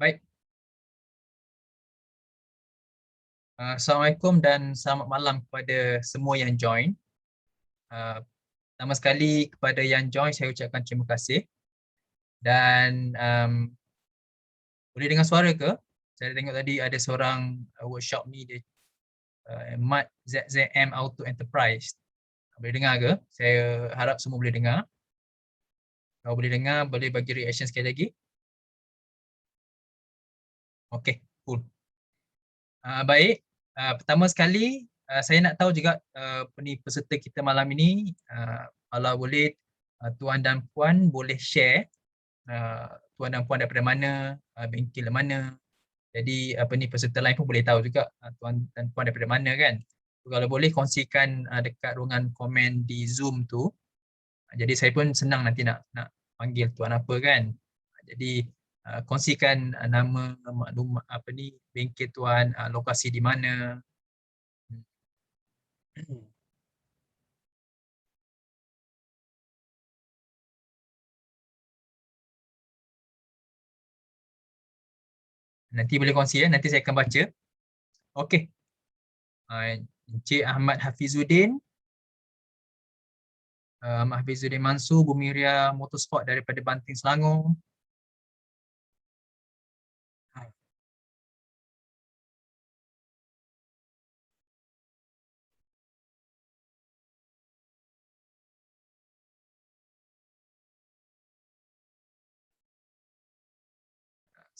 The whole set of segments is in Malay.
Baik, Assalamualaikum dan selamat malam kepada semua yang join. Uh, Pertama sekali kepada yang join saya ucapkan terima kasih dan boleh dengar suara ke? Saya tengok tadi ada seorang workshop ni dia MAT ZZM Auto Enterprise. Boleh dengar ke? Saya harap semua boleh dengar. Kalau boleh dengar, boleh bagi reaction sekali lagi. Okey, cool. Baik, pertama sekali saya nak tahu juga peserta kita malam ini, kalau boleh tuan dan puan boleh share tuan dan puan daripada mana, bengkel mana. Jadi peserta lain pun boleh tahu juga tuan dan puan daripada mana kan. Kalau boleh kongsikan dekat ruangan komen di Zoom tu. Jadi saya pun senang nanti nak panggil tuan apa kan. Jadi kongsikan nama, maklumat bengkel tuan, lokasi di mana. Nanti boleh kongsi ya, nanti saya akan baca. Okey. Encik Ahmad Hafizuddin, Hafizuddin Mansur, Bumiria Motorsport daripada Banting, Selangor.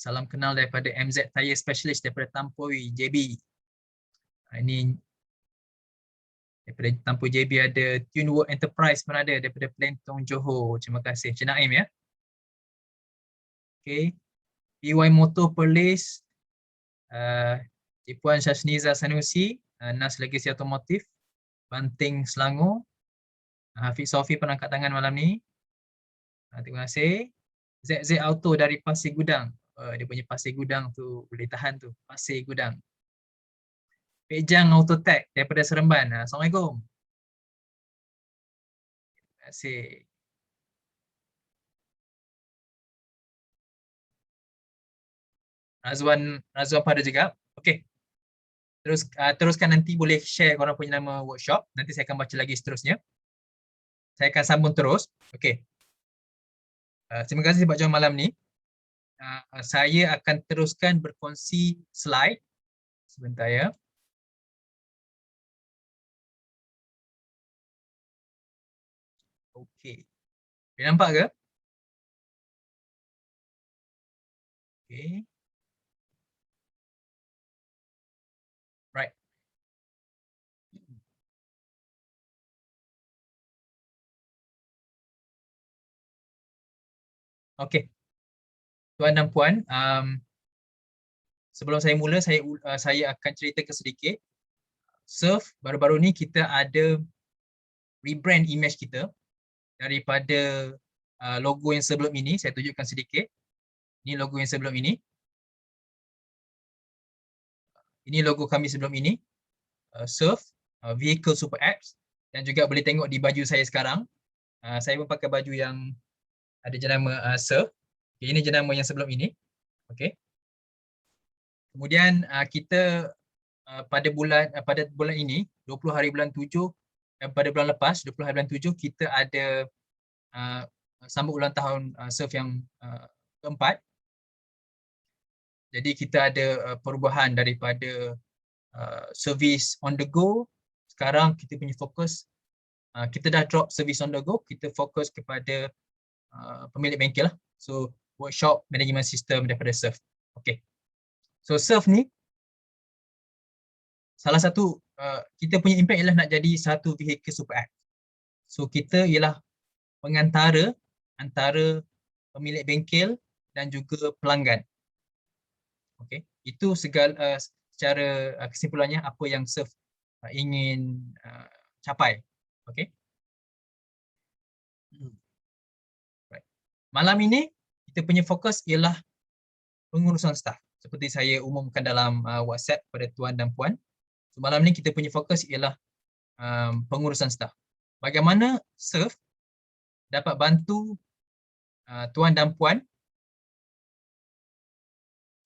Salam kenal daripada MZ Tire Specialist daripada Tampoi, JB. Ini daripada Tampoi JB ada Tunework Enterprise pun ada daripada Plentong, Johor. Terima kasih. Cik Naim ya. Okay. PY Motor Perlis, Cik Puan Syashniza Sanusi, Nas Legacy Automotive, Banting, Selangor. Hafiz Sofi pun angkat tangan malam ni. Terima kasih. ZZ Auto dari Pasir Gudang. Dia punya Pasir Gudang tu boleh tahan tu. Pasir Gudang. Pejang Autotech daripada Seremban. Assalamualaikum. Terima kasih. Razwan pada juga. Okey. Teruskan nanti boleh share korang punya nama workshop. Nanti saya akan baca lagi seterusnya. Saya akan sambung terus. Okey. Terima kasih sebab join malam ni. Saya akan teruskan berkongsi slide. Sebentar ya. Okey. Boleh nampak ke? Okey. Right. Okey. Tuan dan puan, sebelum saya mula, saya akan ceritakan sedikit. Surf, baru-baru ni kita ada rebrand image kita daripada logo yang sebelum ini. Saya tunjukkan sedikit. Ini logo yang sebelum ini. Ini logo kami sebelum ini. Surf, Vehicle Super Apps. Dan juga boleh tengok di baju saya sekarang. Saya pun pakai baju yang ada jenama Surf. Okay, ini jenama yang sebelum ini. Okay. Kemudian kita pada bulan ini 20 hari bulan 7 pada bulan lepas 20 hari bulan 7 kita ada sambut ulang tahun Surf yang keempat. Jadi kita ada perubahan daripada service on the go. Sekarang kita punya fokus, kita dah drop service on the go, kita fokus kepada pemilik bengkel lah. So workshop management system daripada Surf. Okay. So Surf ni salah satu kita punya impact ialah nak jadi satu vehicle super app. So kita ialah pengantara antara pemilik bengkel dan juga pelanggan. Okey, itu segala secara kesimpulannya apa yang Surf ingin capai. Okey. Right. Malam ini kita punya fokus ialah pengurusan staf. Seperti saya umumkan dalam WhatsApp pada tuan dan puan. So, malam ni kita punya fokus ialah pengurusan staf. Bagaimana Surf dapat bantu tuan dan puan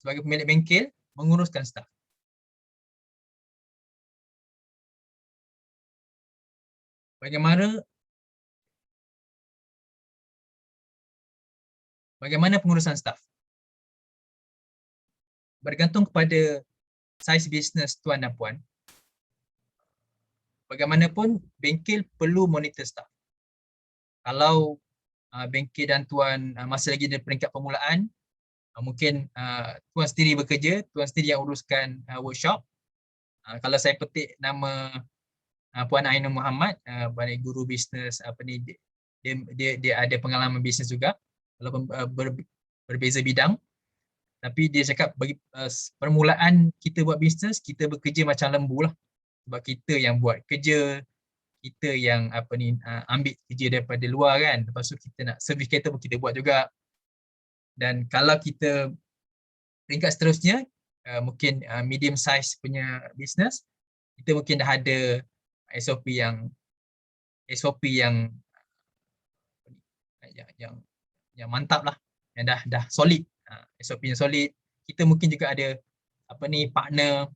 sebagai pemilik bengkel menguruskan staf. Bagaimana pengurusan staf? Bergantung kepada saiz bisnes tuan dan puan. Bagaimanapun bengkel perlu monitor staf. Kalau bengkel dan tuan masih lagi di peringkat permulaan, mungkin tuan sendiri bekerja, tuan sendiri yang uruskan workshop. Kalau saya petik nama Puan Ainul Muhammad, guru bisnes dia ada pengalaman bisnes juga walaupun berbeza bidang, tapi dia cakap bagi permulaan kita buat bisnes, kita bekerja macam lembu lah, sebab kita yang buat kerja, kita yang ambil kerja daripada luar kan, lepas tu kita nak servis kereta pun kita buat juga. Dan kalau kita peringkat seterusnya, mungkin medium size punya bisnes, kita mungkin dah ada SOP yang yang mantap lah, yang dah solid, SOP yang solid. Kita mungkin juga ada partner,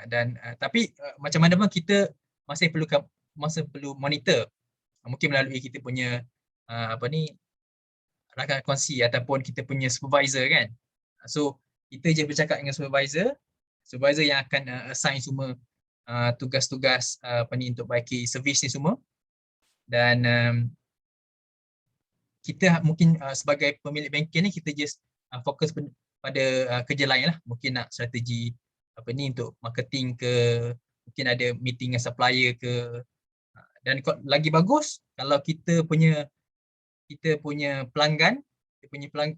dan tapi macam mana pun kita masih perlu monitor, mungkin melalui kita punya rakan kongsi ataupun kita punya supervisor kan. So kita je bercakap dengan supervisor yang akan assign semua tugas-tugas untuk baiki servis ni semua. Dan kita mungkin sebagai pemilik bengkel ni, kita just fokus pada kerja lain lah. Mungkin nak strategi untuk marketing ke, mungkin ada meeting dengan supplier ke. Dan lagi bagus kalau kita punya pelanggan,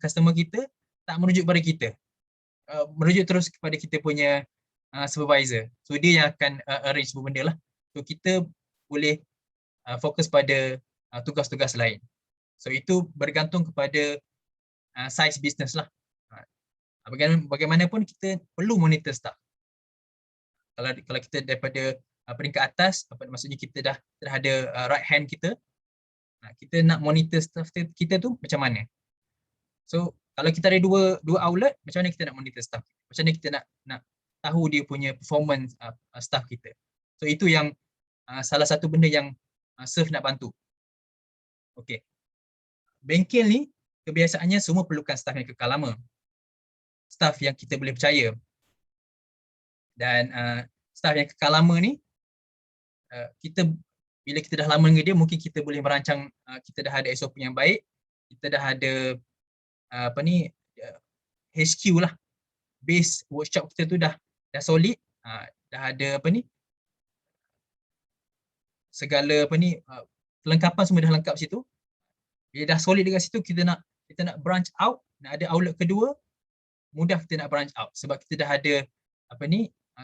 customer kita tak merujuk pada kita, merujuk terus kepada kita punya supervisor. So dia yang akan arrange semua benda lah. So kita boleh fokus pada tugas-tugas lain. So itu bergantung kepada size business lah. Bagaimanapun kita perlu monitor staff. Kalau kita daripada peringkat atas, maksudnya kita dah ada right hand kita, kita nak monitor staff kita tu macam mana. So kalau kita ada dua outlet, macam mana kita nak monitor staff? Macam mana kita nak tahu dia punya performance staff kita. So itu yang salah satu benda yang Surf nak bantu. Okey. Bengkel ni kebiasaannya semua perlukan staff yang kekal lama. Staff yang kita boleh percaya. Dan staff yang kekal lama ni, bila kita dah lama dengan dia, mungkin kita boleh merancang, kita dah ada SOP yang baik, kita dah ada HQ lah, base workshop kita tu dah solid, dah ada segala kelengkapan semua dah lengkap situ. Bila dah solid dekat situ, kita nak branch out, nak ada outlet kedua, mudah kita nak branch out sebab kita dah ada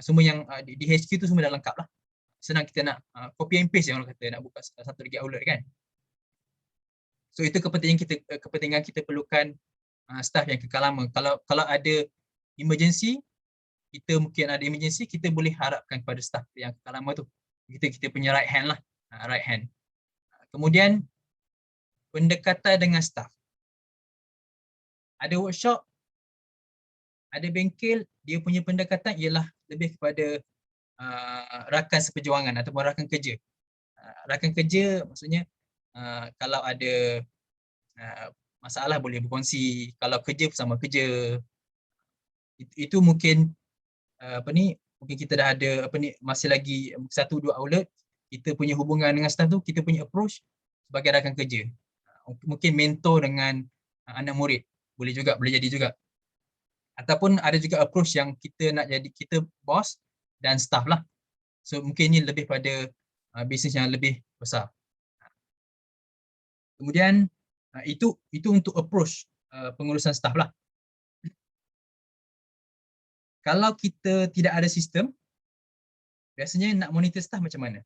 semua yang di HQ tu semua dah lengkap lah. Senang kita nak copy and paste, yang orang kata nak buka satu lagi outlet kan. So itu kepentingan kita perlukan staff yang kekal lama. Kalau ada emergency, kita boleh harapkan kepada staff yang kekal lama tu. Kita punya right hand lah, right hand. Kemudian pendekatan dengan staff. Ada workshop, ada bengkel, dia punya pendekatan ialah lebih kepada rakan seperjuangan ataupun rakan kerja. Rakan kerja maksudnya kalau ada masalah boleh berkongsi, kalau kerja bersama kerja. Itu mungkin mungkin kita dah ada masih lagi 1-2 outlet, kita punya hubungan dengan staff tu, kita punya approach sebagai rakan kerja. Mungkin mentor dengan anak murid, boleh jadi juga. Ataupun ada juga approach yang kita nak jadi kita bos dan staff lah. So mungkin ini lebih pada bisnes yang lebih besar. Kemudian itu untuk approach pengurusan staff lah. Kalau kita tidak ada sistem, biasanya nak monitor staff macam mana?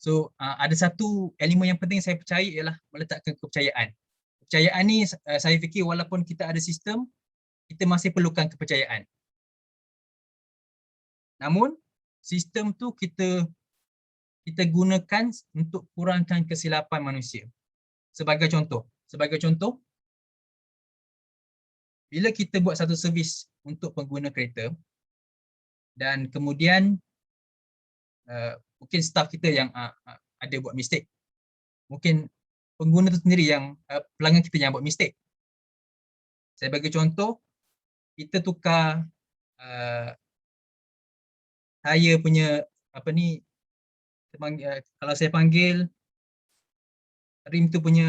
So ada satu elemen yang penting saya percaya ialah meletakkan kepercayaan. Kepercayaan ni saya fikir walaupun kita ada sistem, kita masih perlukan kepercayaan. Namun sistem tu kita gunakan untuk kurangkan kesilapan manusia. Sebagai contoh, bila kita buat satu servis untuk pengguna kereta dan kemudian mungkin staff kita yang ada buat mistake, mungkin pengguna tu sendiri yang pelanggan kita yang buat mistake. Saya bagi contoh, kita tukar tayar punya apa ni, kalau saya panggil rim tu punya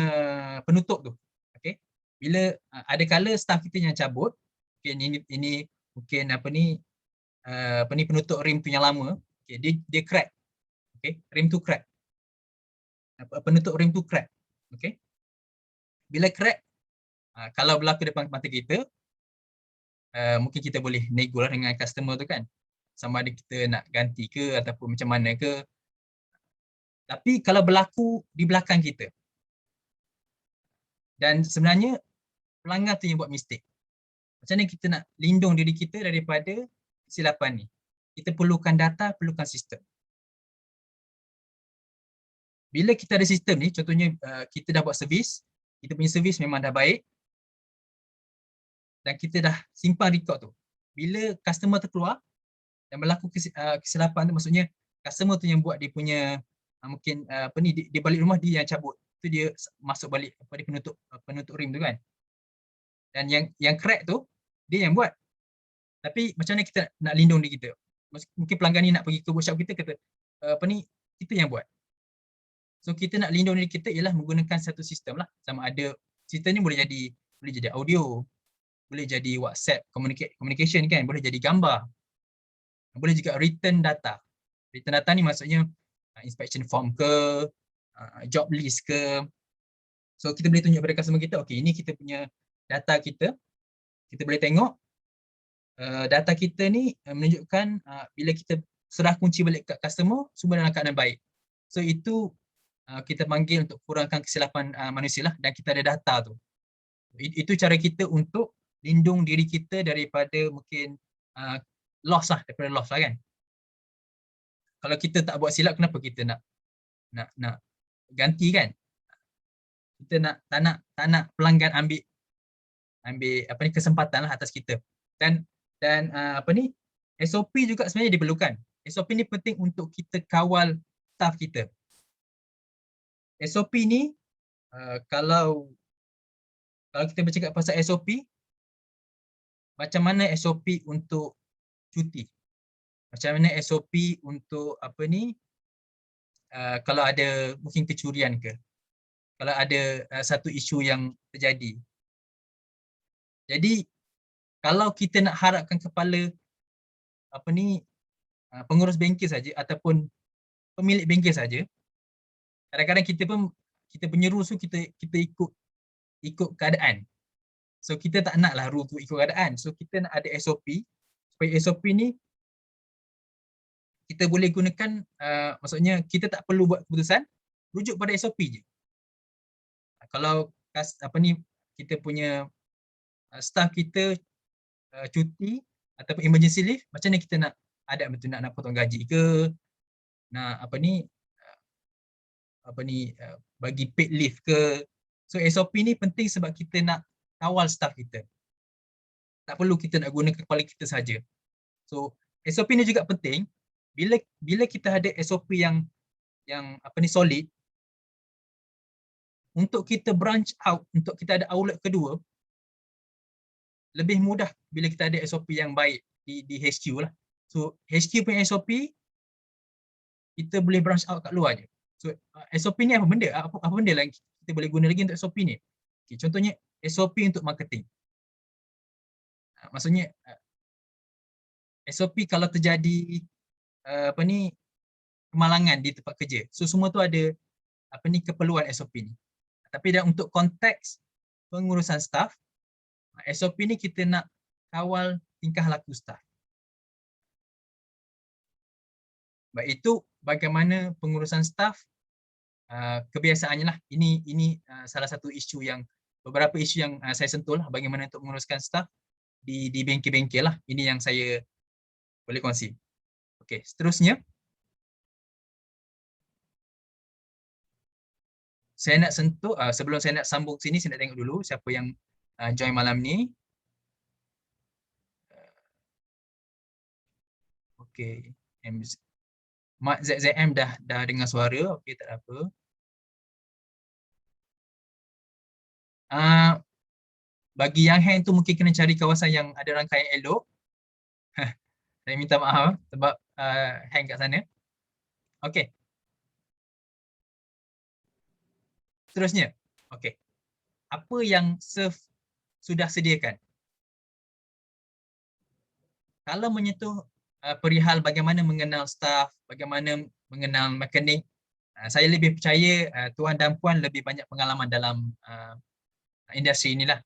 penutup tu, okey. Bila ada kala staff kita yang cabut, mungkin ini mungkin apa ni penutup rim tu yang lama, okey, dia crack, okey, rim tu crack, penutup rim tu crack, okey. Bila crack, kalau berlaku depan mata kita, mungkin kita boleh nego lah dengan customer tu kan, sama ada kita nak ganti ke ataupun macam mana ke. Tapi kalau berlaku di belakang kita dan sebenarnya pelanggan tu yang buat mistake, macam mana kita nak lindung diri kita daripada kesilapan ni? Kita perlukan data, perlukan sistem. Bila kita ada sistem ni, contohnya kita dah buat servis, kita punya servis memang dah baik dan kita dah simpan record tu. Bila customer tu keluar dan berlaku kesilapan tu, maksudnya customer tu yang buat dia punya mungkin apa ni, dia balik rumah dia yang cabut. Tu dia masuk balik apa dia penutup rim tu kan. Dan yang crack tu dia yang buat. Tapi macam mana kita nak lindung diri kita? Mungkin pelanggan ni nak pergi ke workshop kita, kata apa ni, kita yang buat. So kita nak lindung diri kita ialah menggunakan satu sistem lah. Sama ada sistem ni boleh jadi audio, boleh jadi WhatsApp communication kan, boleh jadi gambar, boleh juga written data. Written data ni maksudnya inspection form ke, job list ke. So kita boleh tunjuk kepada customer kita, okey, ini kita punya data kita. Kita boleh tengok data kita ni menunjukkan bila kita serah kunci balik kat customer, semua dalam keadaan baik. So itu kita panggil untuk kurangkan kesilapan manusia lah, dan kita ada data tu. Itu cara kita untuk lindung diri kita daripada mungkin loss lah, daripada loss lah kan. Kalau kita tak buat silap, kenapa kita nak ganti kan? Kita tak nak pelanggan ambil apa ni, kesempatan lah atas kita. Dan apa ni, SOP juga sebenarnya diperlukan. SOP ni penting untuk kita kawal staff kita. SOP ni kalau kita bercakap pasal SOP, macam mana SOP untuk cuti? Macam mana SOP untuk apa ni, kalau ada mungkin kecurian ke? Kalau ada satu isu yang terjadi. Jadi kalau kita nak harapkan kepala apa ni, pengurus bengkel saja ataupun pemilik bengkel saja, kadang-kadang kita punya rules tu kita ikut keadaan. So kita tak naklah rule tu ikut keadaan. So kita nak ada SOP, supaya SOP ni kita boleh gunakan, maksudnya kita tak perlu buat keputusan, rujuk pada SOP je. Kalau apa ni, kita punya staff kita cuti ataupun emergency leave, macam mana kita nak ada betul, nak potong gaji ke, nak apa ni bagi paid leave ke. So SOP ni penting sebab kita nak kawal staff kita. Tak perlu kita nak guna kepala kita saja. So SOP ni juga penting bila kita ada SOP yang apa ni solid, untuk kita branch out, untuk kita ada outlet kedua, lebih mudah bila kita ada SOP yang baik di HQ lah. So HQ punya SOP, kita boleh branch out kat luar je. So SOP ni apa benda? Apa benda lagi kita boleh guna lagi untuk SOP ni? Okay, contohnya SOP untuk marketing. Maksudnya SOP kalau terjadi apa ni, kemalangan di tempat kerja. So semua tu ada apa ni, keperluan SOP ni. Tapi dan untuk konteks pengurusan staff, SOP ni kita nak kawal tingkah laku staff. Baik itu bagaimana pengurusan staff, kebiasaannya lah. Ini salah satu isu yang, beberapa isu yang saya sentuh lah, bagaimana untuk menguruskan staff di bengkel-bengkel lah. Ini yang saya boleh kongsi. Okey, seterusnya saya nak sentuh, sebelum saya nak sambung sini, saya nak tengok dulu siapa yang join malam ni. Okey. Mak ZZM dah dengar suara, okey tak ada apa. Bagi yang hang tu mungkin kena cari kawasan yang ada rangkaian elok. Saya minta maaf sebab hang kat sana. Okey, seterusnya. Okey. Apa yang Surf sudah sediakan? Kalau menyentuh perihal bagaimana mengenal staff, bagaimana mengenal mekanik, saya lebih percaya tuan dan puan lebih banyak pengalaman dalam industri inilah.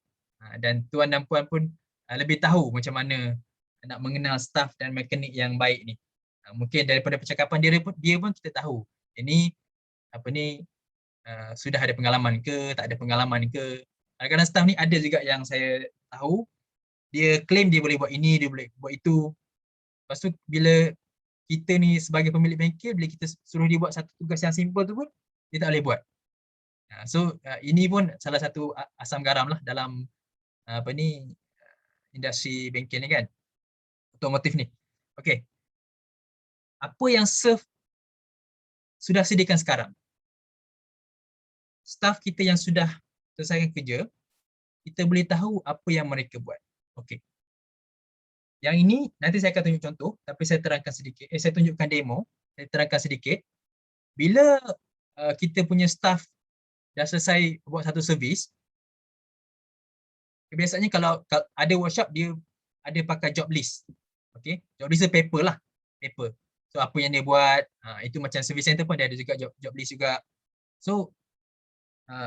Dan tuan dan puan pun lebih tahu macam mana nak mengenal staff dan mekanik yang baik ni. Mungkin daripada percakapan dia pun kita tahu ini apa ni sudah ada pengalaman ke, tak ada pengalaman ke. Kadang-kadang staff ni ada juga yang saya tahu dia claim dia boleh buat ini, dia boleh buat itu. Lepas tu bila kita ni sebagai pemilik bengkel, bila kita suruh dia buat satu tugas yang simple tu pun dia tak boleh buat. So ini pun salah satu asam garam lah dalam apa ni industri bengkel ni kan, otomotif ni. Okey. Apa yang Surf sudah sediakan sekarang? Staff kita yang sudah selesaikan kerja, kita boleh tahu apa yang mereka buat. Okey. Yang ini nanti saya akan tunjuk contoh, tapi saya terangkan sedikit. Saya tunjukkan demo, saya terangkan sedikit. Bila kita punya staff dah selesai buat satu servis, biasanya kalau ada workshop dia ada pakai job list. Okey, job list tu paper lah, paper. So apa yang dia buat, itu macam service center pun dia ada juga job list juga. So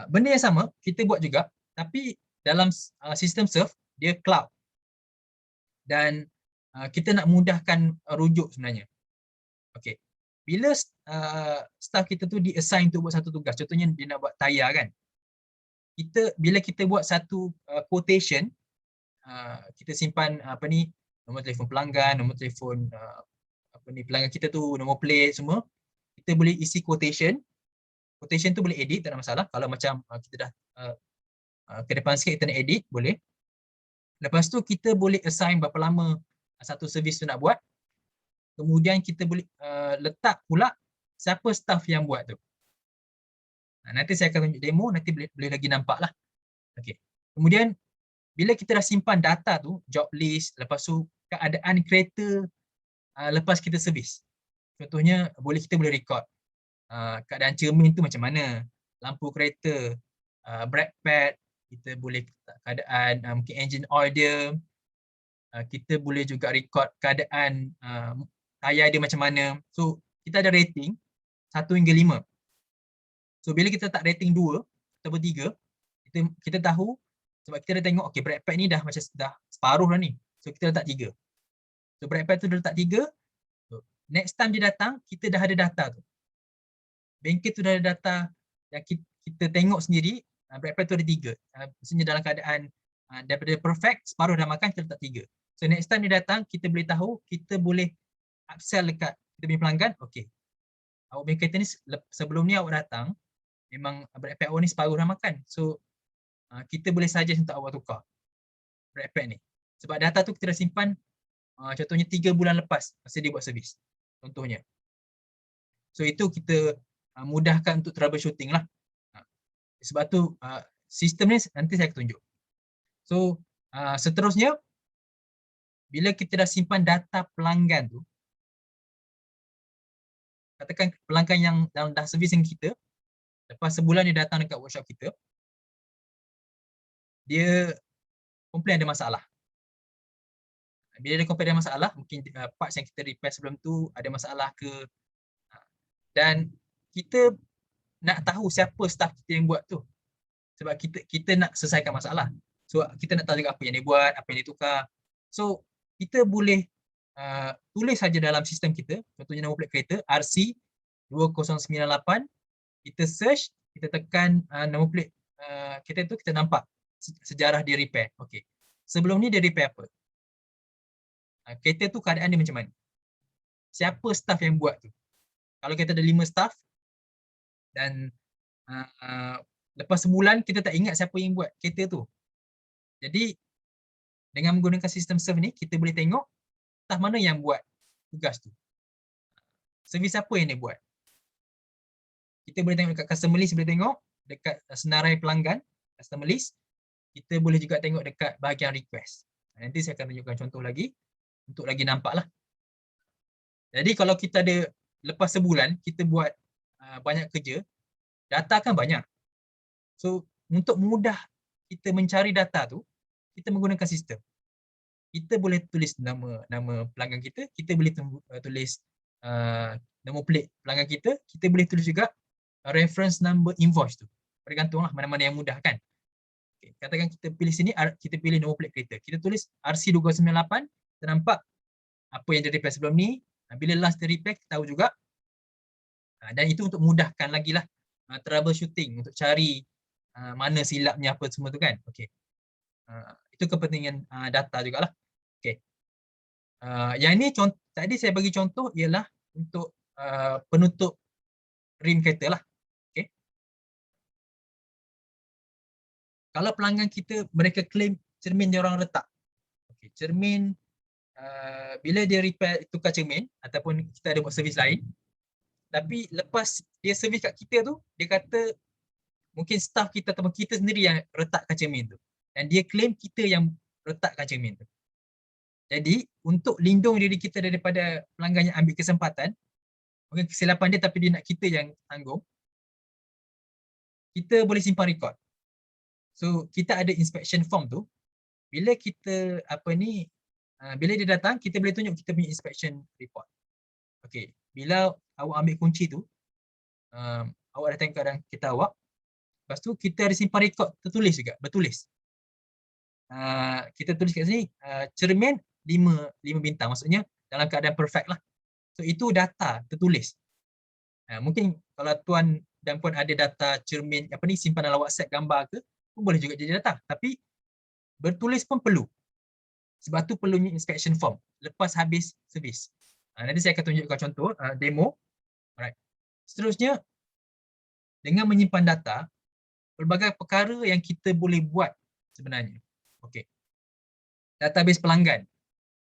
benda yang sama kita buat juga, tapi dalam sistem Surf dia cloud. Dan kita nak mudahkan rujuk sebenarnya. Okey. Bila staff kita tu di-assign untuk buat satu tugas, contohnya dia nak buat tayar kan. Bila kita buat satu quotation, kita simpan apa ni, nombor telefon pelanggan, nombor telefon apa ni pelanggan kita tu, nombor plate semua. Kita boleh isi quotation. Quotation tu boleh edit, tak ada masalah. Kalau macam kita dah ke depan sikit kita nak edit, boleh. Lepas tu kita boleh assign berapa lama satu servis tu nak buat. Kemudian kita boleh letak pula siapa staff yang buat tu. Nanti saya akan tunjuk demo, nanti boleh lagi nampak lah. Okay. Kemudian bila kita dah simpan data tu, job list, lepas tu keadaan kereta lepas kita servis. Contohnya kita boleh record keadaan cermin tu macam mana, lampu kereta, brake pad, kita boleh keadaan mungkin engine oil dia, kita boleh juga record keadaan tayar dia macam mana. So kita ada rating 1 hingga 5. So bila kita tak rating 2 atau 3, kita tahu sebab kita dah tengok okey brake pad ni dah macam dah separuh dah ni. So kita letak 3. So brake pad tu dah letak 3. So, next time dia datang, kita dah ada data tu. Bengkel tu dah ada data yang kita tengok sendiri, brake pad tu ada 3. Maksudnya dalam keadaan daripada perfect, separuh dah makan, kita letak 3. So next time dia datang, kita boleh tahu, kita boleh upsell dekat kita punya pelanggan, okey. Awak punya kereta ni sebelum ni awak datang, memang brake pad awak ni separuh dah makan. So kita boleh suggest untuk awak tukar brake pad ni. Sebab data tu kita dah simpan contohnya 3 bulan lepas masa dia buat servis. Contohnya. So itu kita mudahkan untuk troubleshooting lah. Sebab tu sistem ni nanti saya akan tunjuk. So seterusnya bila kita dah simpan data pelanggan tu, katakan pelanggan yang dah servis dengan kita, lepas sebulan dia datang dekat workshop kita, dia komplain ada masalah. Bila dia komplain ada masalah, mungkin parts yang kita repair sebelum tu ada masalah ke, dan kita nak tahu siapa staff kita yang buat tu. Sebab kita nak selesaikan masalah. So kita nak tahu juga apa yang dia buat, apa yang dia tukar. So kita boleh tulis saja dalam sistem kita, contohnya nombor plate kereta RC 2098, kita search, kita tekan nombor plate kereta tu, kita nampak sejarah dia repair. Okey. Sebelum ni dia repair apa? Kereta tu keadaan dia macam mana? Siapa staff yang buat tu? Kalau kita ada 5 staff dan lepas sebulan kita tak ingat siapa yang buat kereta tu. Jadi dengan menggunakan sistem Surf ni, kita boleh tengok staff mana yang buat tugas tu. servis apa yang dia buat. Kita boleh tengok dekat customer list, boleh tengok dekat senarai pelanggan, customer list. Kita boleh juga tengok dekat bahagian request. Nanti saya akan tunjukkan contoh lagi untuk lagi nampak lah. Jadi kalau kita ada lepas sebulan kita buat banyak kerja, data kan banyak. So untuk mudah kita mencari data tu, kita menggunakan sistem. Kita boleh tulis nama pelanggan kita, kita boleh tulis nama plate pelanggan kita boleh tulis juga reference number invoice tu. Bergantunglah mana-mana yang mudah kan. Okay. Katakan kita pilih sini, kita pilih nombor plate kereta. Kita tulis RC298, kita nampak apa yang dia repair sebelum ni. Bila last dia repair, kita tahu juga. Dan itu untuk mudahkan lagi lah troubleshooting, untuk cari mana silapnya apa semua tu kan. Okay. Itu kepentingan data jugalah. Okay. Yang ni tadi saya bagi contoh ialah untuk penutup rim kereta lah. Okay. Kalau pelanggan kita mereka claim cermin dia orang retak. Okay. Cermin bila dia repair tukar cermin ataupun kita ada buat servis lain, tapi lepas dia servis kat kita tu, dia kata mungkin staff kita ataupun kita sendiri yang retakkan cermin tu. Dan dia claim kita yang retakkan cermin tu. Jadi untuk lindung diri kita daripada pelanggan yang ambil kesempatan, mungkin kesilapan dia tapi dia nak kita yang tanggung, kita boleh simpan rekod. So kita ada inspection form tu, bila kita bila dia datang, kita boleh tunjuk kita punya inspection report. Okay, bila awak ambil kunci tu, awak datang ke keadaan kereta awak, lepas tu kita ada simpan rekod tertulis juga, bertulis. Kita tulis kat sini, cermin 5 bintang, maksudnya dalam keadaan perfect lah. So itu data tertulis. Mungkin kalau tuan dan puan ada data cermin simpan dalam WhatsApp gambar ke, pun boleh juga jadi data. Tapi bertulis pun perlu. Sebab tu perlunya inspection form lepas habis servis. Nanti saya akan tunjukkan contoh demo. Alright. Seterusnya, dengan menyimpan data, pelbagai perkara yang kita boleh buat sebenarnya. Okey. Database pelanggan,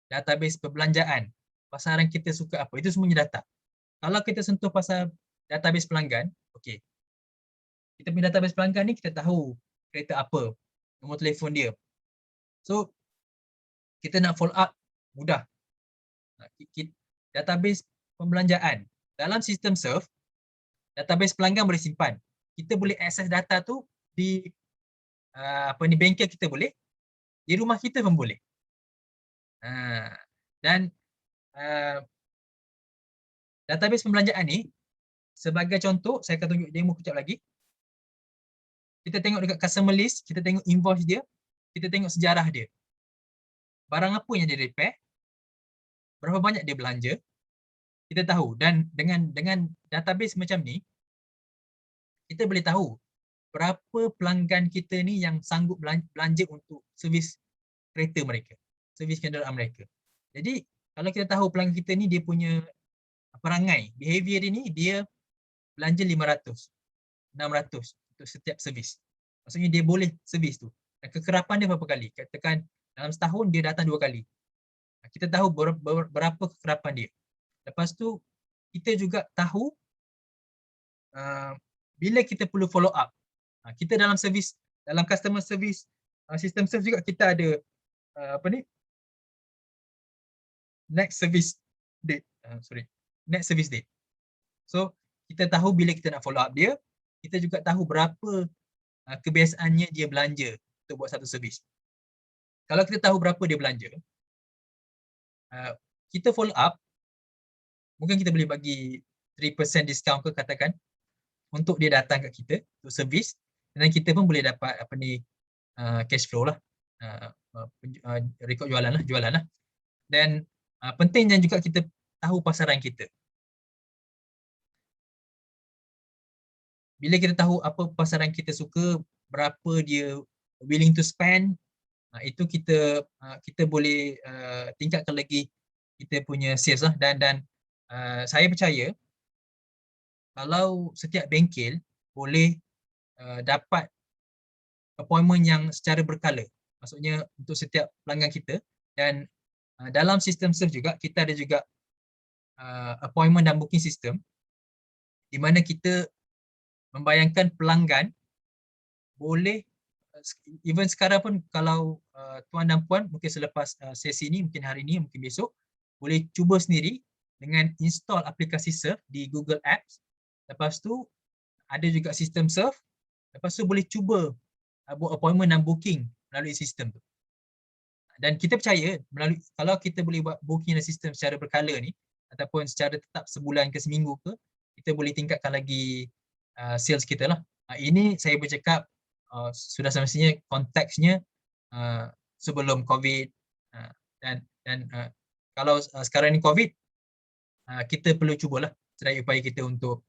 database perbelanjaan, pasaran kita suka apa, itu semuanya data. Kalau kita sentuh pasal database pelanggan, okey. Kita punya database pelanggan ni kita tahu kereta apa, nombor telefon dia. So kita nak follow up mudah. Database pembelanjaan, dalam sistem serve, database pelanggan boleh simpan. Kita boleh akses data tu di bengkel kita boleh, di rumah kita pun boleh. Dan database pembelanjaan ni, sebagai contoh, saya akan tunjuk demo kejap lagi. Kita tengok dekat customer list, kita tengok invoice dia, kita tengok sejarah dia. Barang apa yang dia repair, berapa banyak dia belanja, kita tahu. Dan dengan database macam ni, kita boleh tahu berapa pelanggan kita ni yang sanggup belanja untuk servis kereta mereka, servis kenderaan mereka. Jadi kalau kita tahu pelanggan kita ni dia punya perangai, behavior dia ni, dia belanja 500, 600 untuk setiap servis. Maksudnya dia boleh servis tu. Dan kekerapan dia berapa kali? Katakan dalam setahun dia datang 2 kali. Kita tahu berapa kekerapan dia. Lepas tu kita juga tahu bila kita perlu follow up. Kita dalam servis, dalam customer service, sistem servis juga kita ada next service date. Next service date. So kita tahu bila kita nak follow up dia, kita juga tahu berapa kebiasaannya dia belanja untuk buat satu servis. Kalau kita tahu berapa dia belanja, kita follow up, mungkin kita boleh bagi 3% discount ke katakan untuk dia datang kat kita untuk servis, dan kita pun boleh dapat cash flow lah, rekod jualan lah. Dan pentingnya juga kita tahu pasaran kita. Bila kita tahu apa pasaran kita suka, berapa dia willing to spend, itu kita boleh tingkatkan lagi kita punya sales lah. Dan saya percaya kalau setiap bengkel boleh dapat appointment yang secara berkala, maksudnya untuk setiap pelanggan kita, dan dalam sistem serve juga kita ada juga appointment dan booking system, di mana kita membayangkan pelanggan boleh even sekarang pun kalau tuan dan puan mungkin selepas sesi ni, mungkin hari ni, mungkin besok, boleh cuba sendiri dengan install aplikasi Surf di Google Apps. Lepas tu ada juga sistem Surf. Lepas tu boleh cuba buat appointment dan booking melalui sistem tu. Dan kita percaya melalui kalau kita boleh buat booking dan sistem secara berkala ni ataupun secara tetap sebulan ke seminggu ke, kita boleh tingkatkan lagi sales kita lah. Ini saya bercakap sudah semestinya konteksnya sebelum COVID, dan kalau sekarang ni COVID, kita perlu cubalah sedaya upaya kita untuk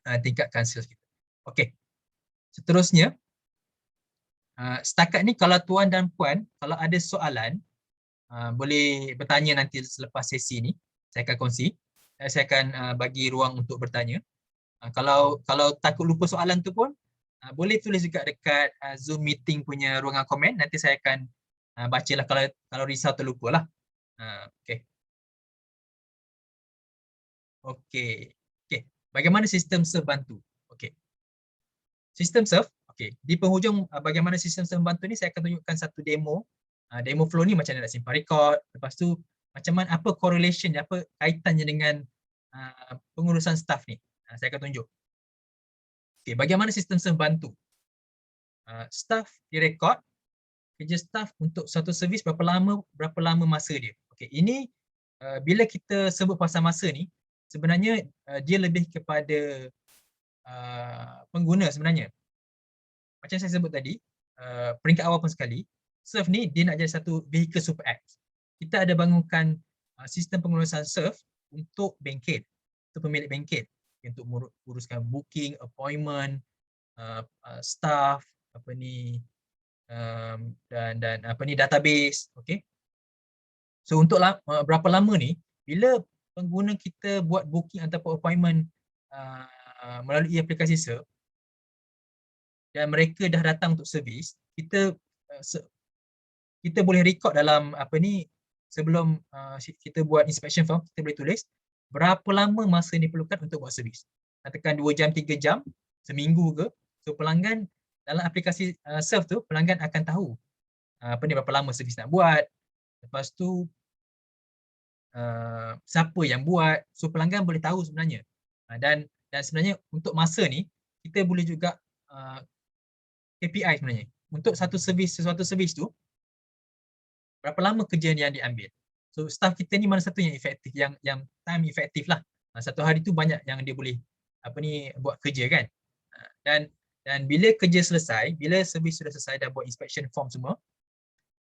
tingkatkan sales kita. Okey. Seterusnya, setakat ni kalau tuan dan puan kalau ada soalan, boleh bertanya nanti selepas sesi ni. Saya akan kongsi. Saya akan bagi ruang untuk bertanya. Kalau takut lupa soalan tu pun, boleh tulis juga dekat Zoom meeting punya ruangan komen. Nanti saya akan bacalah kalau risau terlupa lah. Okey. Okey. Bagaimana sistem Surf bantu? Okey. Sistem Surf, okey. Di penghujung bagaimana sistem Surf bantu ni, saya akan tunjukkan satu demo. Demo flow ni macam mana nak simpan record. Lepas tu macam mana, apa correlation, apa kaitannya dengan pengurusan staff ni. Saya akan tunjuk. Okay, bagaimana sistem Surf bantu? Staff direkod, kerja staff untuk satu servis berapa lama masa dia. Okay, ini bila kita sebut pasal masa ni, sebenarnya dia lebih kepada pengguna sebenarnya. Macam saya sebut tadi, peringkat awal pun sekali, Surf ni dia nak jadi satu vehicle super app. Kita ada bangunkan sistem pengurusan Surf untuk bengkel, untuk pemilik bengkel, untuk uruskan booking, appointment, staff, dan database. Okay. So untuk berapa lama ni, bila pengguna kita buat booking ataupun appointment melalui aplikasi Surf dan mereka dah datang untuk servis, kita boleh record dalam sebelum kita buat inspection form, kita boleh tulis berapa lama masa yang diperlukan untuk buat servis. Katakan 2 jam, 3 jam, seminggu ke. So pelanggan dalam aplikasi Surf tu, pelanggan akan tahu berapa lama servis nak buat. Lepas tu siapa yang buat. So pelanggan boleh tahu sebenarnya. Dan sebenarnya untuk masa ni, kita boleh juga KPI sebenarnya. Untuk sesuatu servis tu, berapa lama kerja yang diambil. So staff kita ni mana satu yang efektif, yang time efektif lah. Satu hari tu banyak yang dia boleh buat kerja kan. Dan bila kerja selesai, bila servis sudah selesai, dah buat inspection form semua,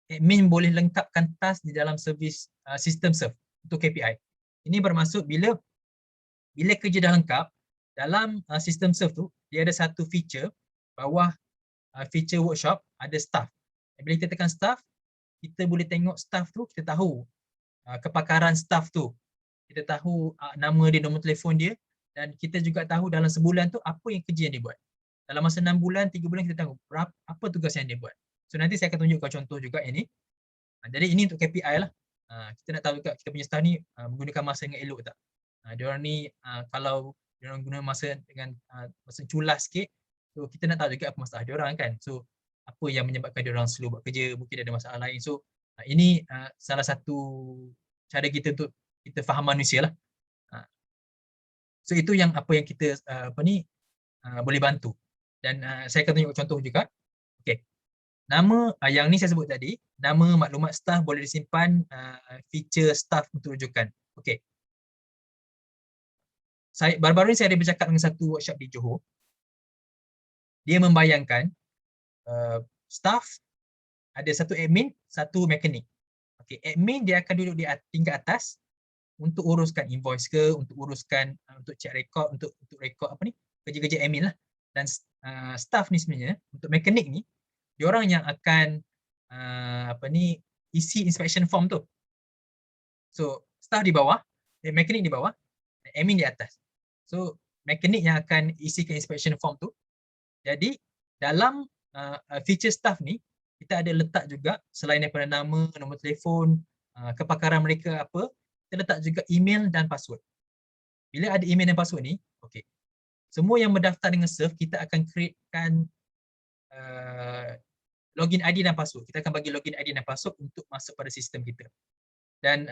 admin boleh lengkapkan task di dalam servis sistem Surf untuk KPI. Ini bermaksud bila kerja dah lengkap, dalam sistem Surf tu, dia ada satu feature, bawah feature workshop, ada staff. Bila kita tekan staff, kita boleh tengok staff tu, kita tahu kepakaran staff tu. Kita tahu nama dia, nombor telefon dia, dan kita juga tahu dalam sebulan tu apa yang kerja yang dia buat. Dalam masa 6 bulan, 3 bulan kita tahu apa tugas yang dia buat. So nanti saya akan tunjukkan contoh juga ini. Jadi ini untuk KPI lah. Kita nak tahu juga kita punya staff ni menggunakan masa dengan elok tak. Diorang ni kalau diorang guna masa dengan masa culas sikit, so kita nak tahu juga apa masalah diorang kan. So apa yang menyebabkan diorang slow buat kerja, mungkin ada masalah lain. So ini salah satu cara kita untuk kita faham manusia lah. So itu yang kita boleh bantu. Dan saya akan tunjuk contoh juga. Okey. Nama yang ni saya sebut tadi, nama, maklumat staff boleh disimpan, feature staff untuk rujukan. Okey. Baru-baru ni saya ada bercakap dengan satu workshop di Johor. Dia membayangkan staff ada satu admin, satu mekanik. Okey, admin dia akan duduk di tingkat atas untuk uruskan invoice ke, untuk uruskan untuk check record, untuk rekod kerja-kerja admin lah. Dan staff ni sebenarnya, untuk mekanik ni, diorang yang akan isi inspection form tu. So staff di bawah, mekanik di bawah, admin di atas. So mekanik yang akan isikan inspection form tu. Jadi dalam feature staff ni, kita ada letak juga selain daripada nama, nombor telefon, kepakaran mereka apa, kita letak juga email dan password. Bila ada email dan password ni, okey. Semua yang berdaftar dengan Surf, kita akan createkan login ID dan password. Kita akan bagi login ID dan password untuk masuk pada sistem kita. Dan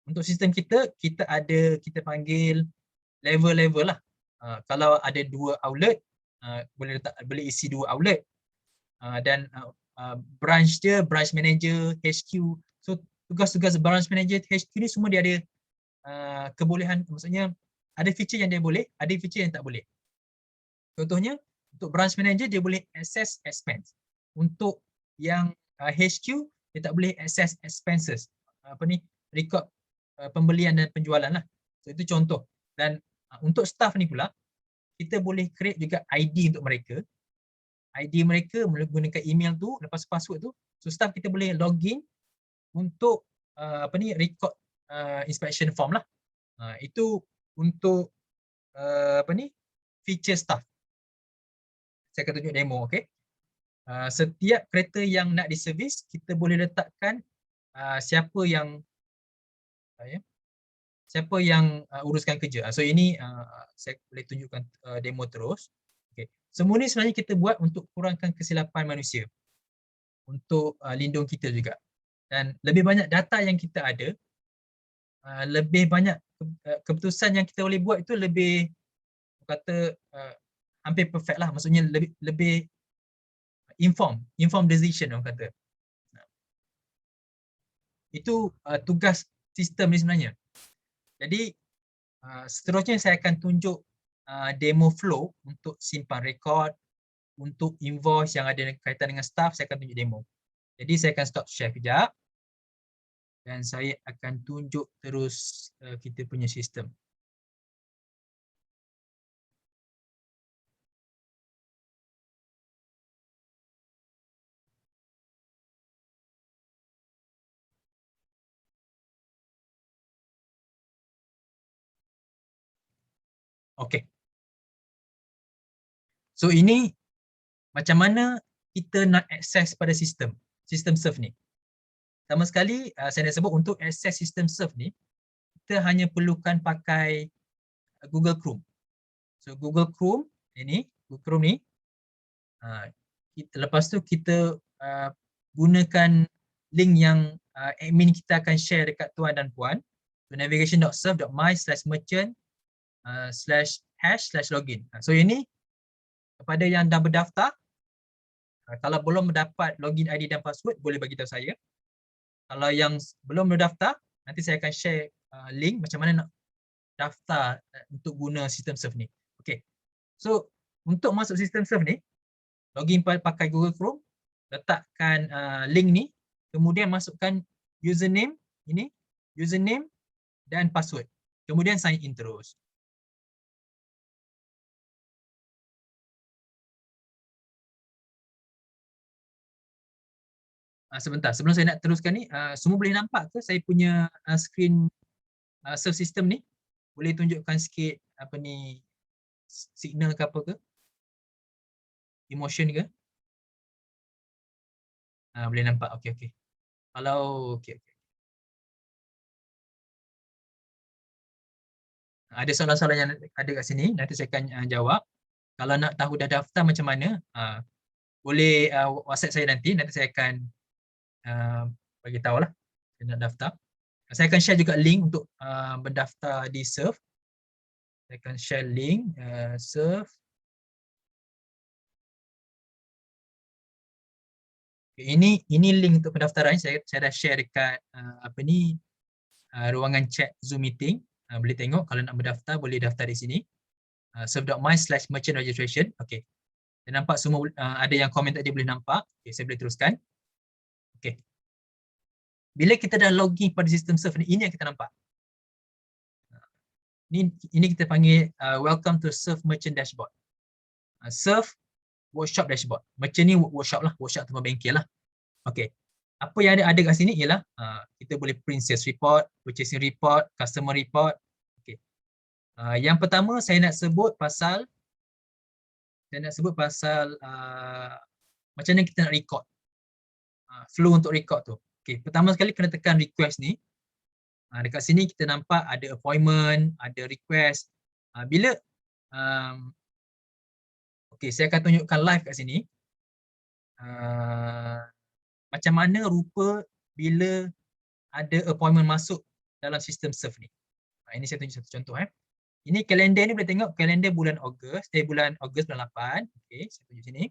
untuk sistem kita, kita panggil level-level lah. Kalau ada 2 outlet, boleh isi 2 outlet. Dan branch dia, branch manager, HQ. So tugas-tugas branch manager, HQ ni semua dia ada kebolehan, maksudnya ada feature yang dia boleh, ada feature yang tak boleh. Contohnya, untuk branch manager dia boleh access expense. Untuk yang HQ, dia tak boleh access expenses. Record pembelian dan penjualan lah. So itu contoh. Dan untuk staff ni pula, kita boleh create juga ID untuk mereka. ID mereka menggunakan email tu, lepas password tu, so staff kita boleh login untuk record inspection form lah. Itu untuk feature staff. Saya akan tunjuk demo, okey. Setiap kereta yang nak diservis, kita boleh letakkan siapa yang uruskan kerja. So ini saya boleh tunjukkan demo terus. Okay. Semua ni sebenarnya kita buat untuk kurangkan kesilapan manusia, untuk lindung kita juga. Dan lebih banyak data yang kita ada, lebih banyak keputusan yang kita boleh buat itu lebih hampir perfect lah. Maksudnya lebih informed decision orang kata. Itu tugas sistem ni sebenarnya. Jadi seterusnya saya akan tunjuk demo flow untuk simpan rekod, untuk invoice yang ada kaitan dengan staff, saya akan tunjuk demo. Jadi saya akan stop share kejap dan saya akan tunjuk terus kita punya sistem. Okey. So ini macam mana kita nak akses pada sistem Surf ni. Sama sekali saya dah sebut untuk akses sistem Surf ni, kita hanya perlukan pakai Google Chrome. So Google Chrome ni, lepas tu kita gunakan link yang admin kita akan share dekat tuan dan puan. So navigation.surf.my/merchant/hash/login. So ini kepada yang dah berdaftar, kalau belum mendapat login ID dan password, boleh bagi tahu saya. Kalau yang belum berdaftar, nanti saya akan share link macam mana nak daftar untuk guna sistem Surf ni. Okay. So untuk masuk sistem Surf ni, login pakai Google Chrome, letakkan link ni, kemudian masukkan username dan password. Kemudian sign in terus. Sebentar, sebelum saya nak teruskan ni, semua boleh nampak ke saya punya screen Surf system ni? Boleh tunjukkan sikit signal ke apa ke? Emotion ke? Boleh nampak. Okey. Kalau okey. Ada soalan-soalan yang ada kat sini, nanti saya akan jawab. Kalau nak tahu dah daftar macam mana, boleh WhatsApp saya nanti saya akan bagi tahu lah saya nak daftar. Saya akan share juga link untuk berdaftar di Surf. Saya akan share link Surf. Okay, ini link untuk pendaftaran. Saya dah share dekat ruangan chat Zoom meeting. Boleh tengok kalau nak berdaftar, boleh daftar di sini. surf.my/merchant registration. Okey. Saya nampak semua ada yang komen tadi boleh nampak. Okey, saya boleh teruskan. Okey. Bila kita dah login pada sistem Surf ni, ini yang kita nampak. Ini kita panggil welcome to Surf Merchant Dashboard. Surf Workshop Dashboard. Merchant ni workshop lah, workshop atau bengkel lah. Okey. Apa yang ada kat sini ialah kita boleh print sales report, purchasing report, customer report. Okey. Yang pertama saya nak sebut pasal macam mana kita nak record. Flow untuk record tu. Okey, pertama sekali kena tekan request ni. Dekat sini kita nampak ada appointment, ada request. Bila okey, saya akan tunjukkan live kat sini. Macam mana rupa bila ada appointment masuk dalam sistem Surf ni. Ini saya tunjuk satu contoh. Ini kalender ni boleh tengok kalender bulan bulan Ogos bulan 8. Okey, saya tunjuk sini.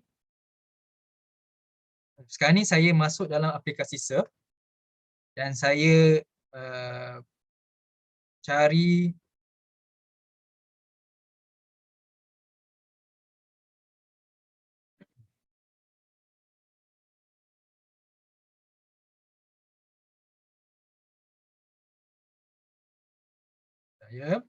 Sekarang ni saya masuk dalam aplikasi Surf dan saya cari saya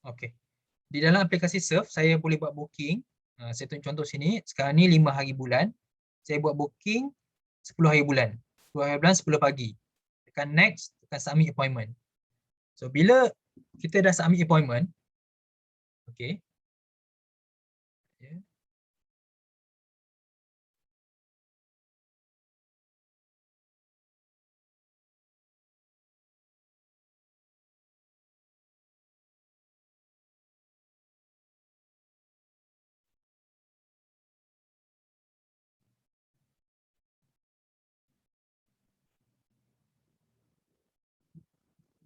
okey. Di dalam aplikasi Surf saya boleh buat booking. Saya tunjuk contoh sini. Sekarang ni 5 hari bulan. Saya buat booking 10 hari bulan. 10 hari bulan 10 pagi. Tekan next, tekan submit appointment. So bila kita dah submit appointment, okey.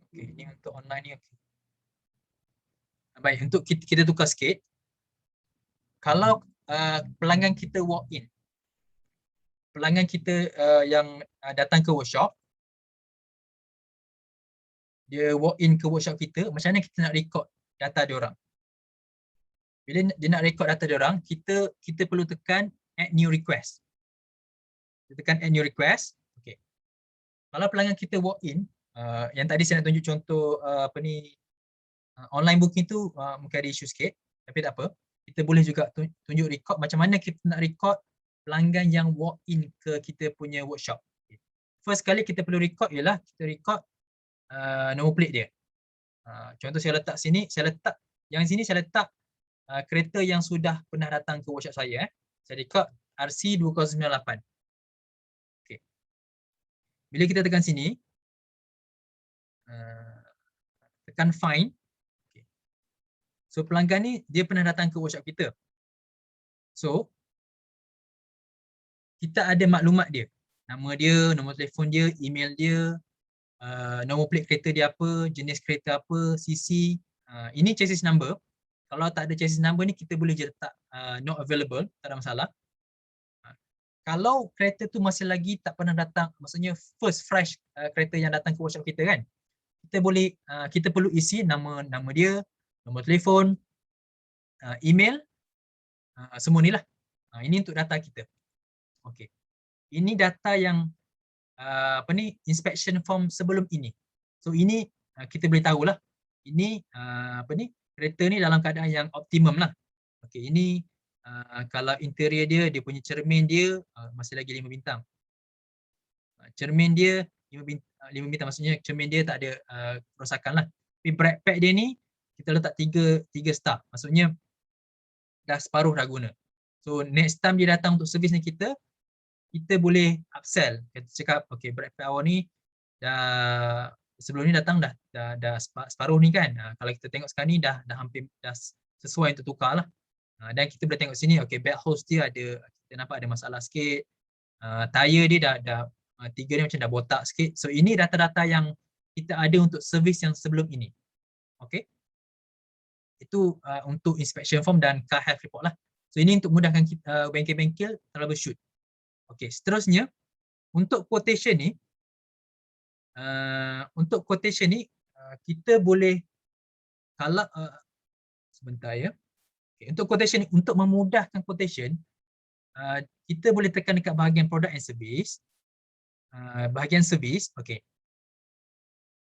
Okey, ini untuk online ni okey. Baik, untuk kita tukar sikit. Kalau pelanggan kita walk in, pelanggan kita yang datang ke workshop, dia walk in ke workshop kita, macam mana kita nak record data dia orang? Bila dia nak record data dia orang, kita perlu tekan add new request. Kita tekan add new request. Okey. Kalau pelanggan kita walk in, yang tadi saya nak tunjuk contoh online booking tu mungkin ada isu sikit, tapi tak apa. Kita boleh juga tunjuk record macam mana kita nak record pelanggan yang walk in ke kita punya workshop. First kali kita perlu record ialah kita record nombor plate dia. Contoh saya letak sini, yang sini saya letak kereta yang sudah pernah datang ke workshop saya. Saya record RC2098. Okey. Bila kita tekan sini, tekan find. Okay. So pelanggan ni dia pernah datang ke workshop kita. So kita ada maklumat dia. Nama dia, nombor telefon dia, email dia, nombor plate kereta dia apa, jenis kereta apa, CC. Ini chassis number. Kalau tak ada chassis number ni kita boleh je letak not available, tak ada masalah. Kalau kereta tu masih lagi tak pernah datang, maksudnya first fresh kereta yang datang ke workshop kita kan, kita perlu isi nama dia, nombor telefon, email, semua ni lah. Ini untuk data kita. Okey. Ini data yang inspection form sebelum ini. So ini kita boleh tahulah ini kereta ni dalam keadaan yang optimum lah. Okey, ini kalau interior dia punya cermin dia masih lagi 5 bintang. Cermin dia 5 bintang, maksudnya cermin dia tak ada kerosakan lah. Tapi brake pad dia ni kita letak 3 star, maksudnya dah separuh dah guna. So next time dia datang untuk servis ni kita boleh upsell. Kita cakap okey, brake pad awak ni dah sebelum ni datang dah separuh ni kan. Kalau kita tengok sekarang ni dah hampir dah sesuai untuk tukar lah. Dan kita boleh tengok sini, okey, back hose dia ada, kita nampak ada masalah sikit. Tayar dia dah tiga ni macam dah botak sikit. So ini data-data yang kita ada untuk servis yang sebelum ini. Okey. Itu untuk inspection form dan car health report lah. So ini untuk mudahkan kita, bengkel-bengkel troubleshoot. Okey, seterusnya untuk quotation ni, kita boleh kalau sebentar ya. Okay, untuk quotation ni, untuk memudahkan quotation, kita boleh tekan dekat bahagian product and service. Bahagian servis, okey.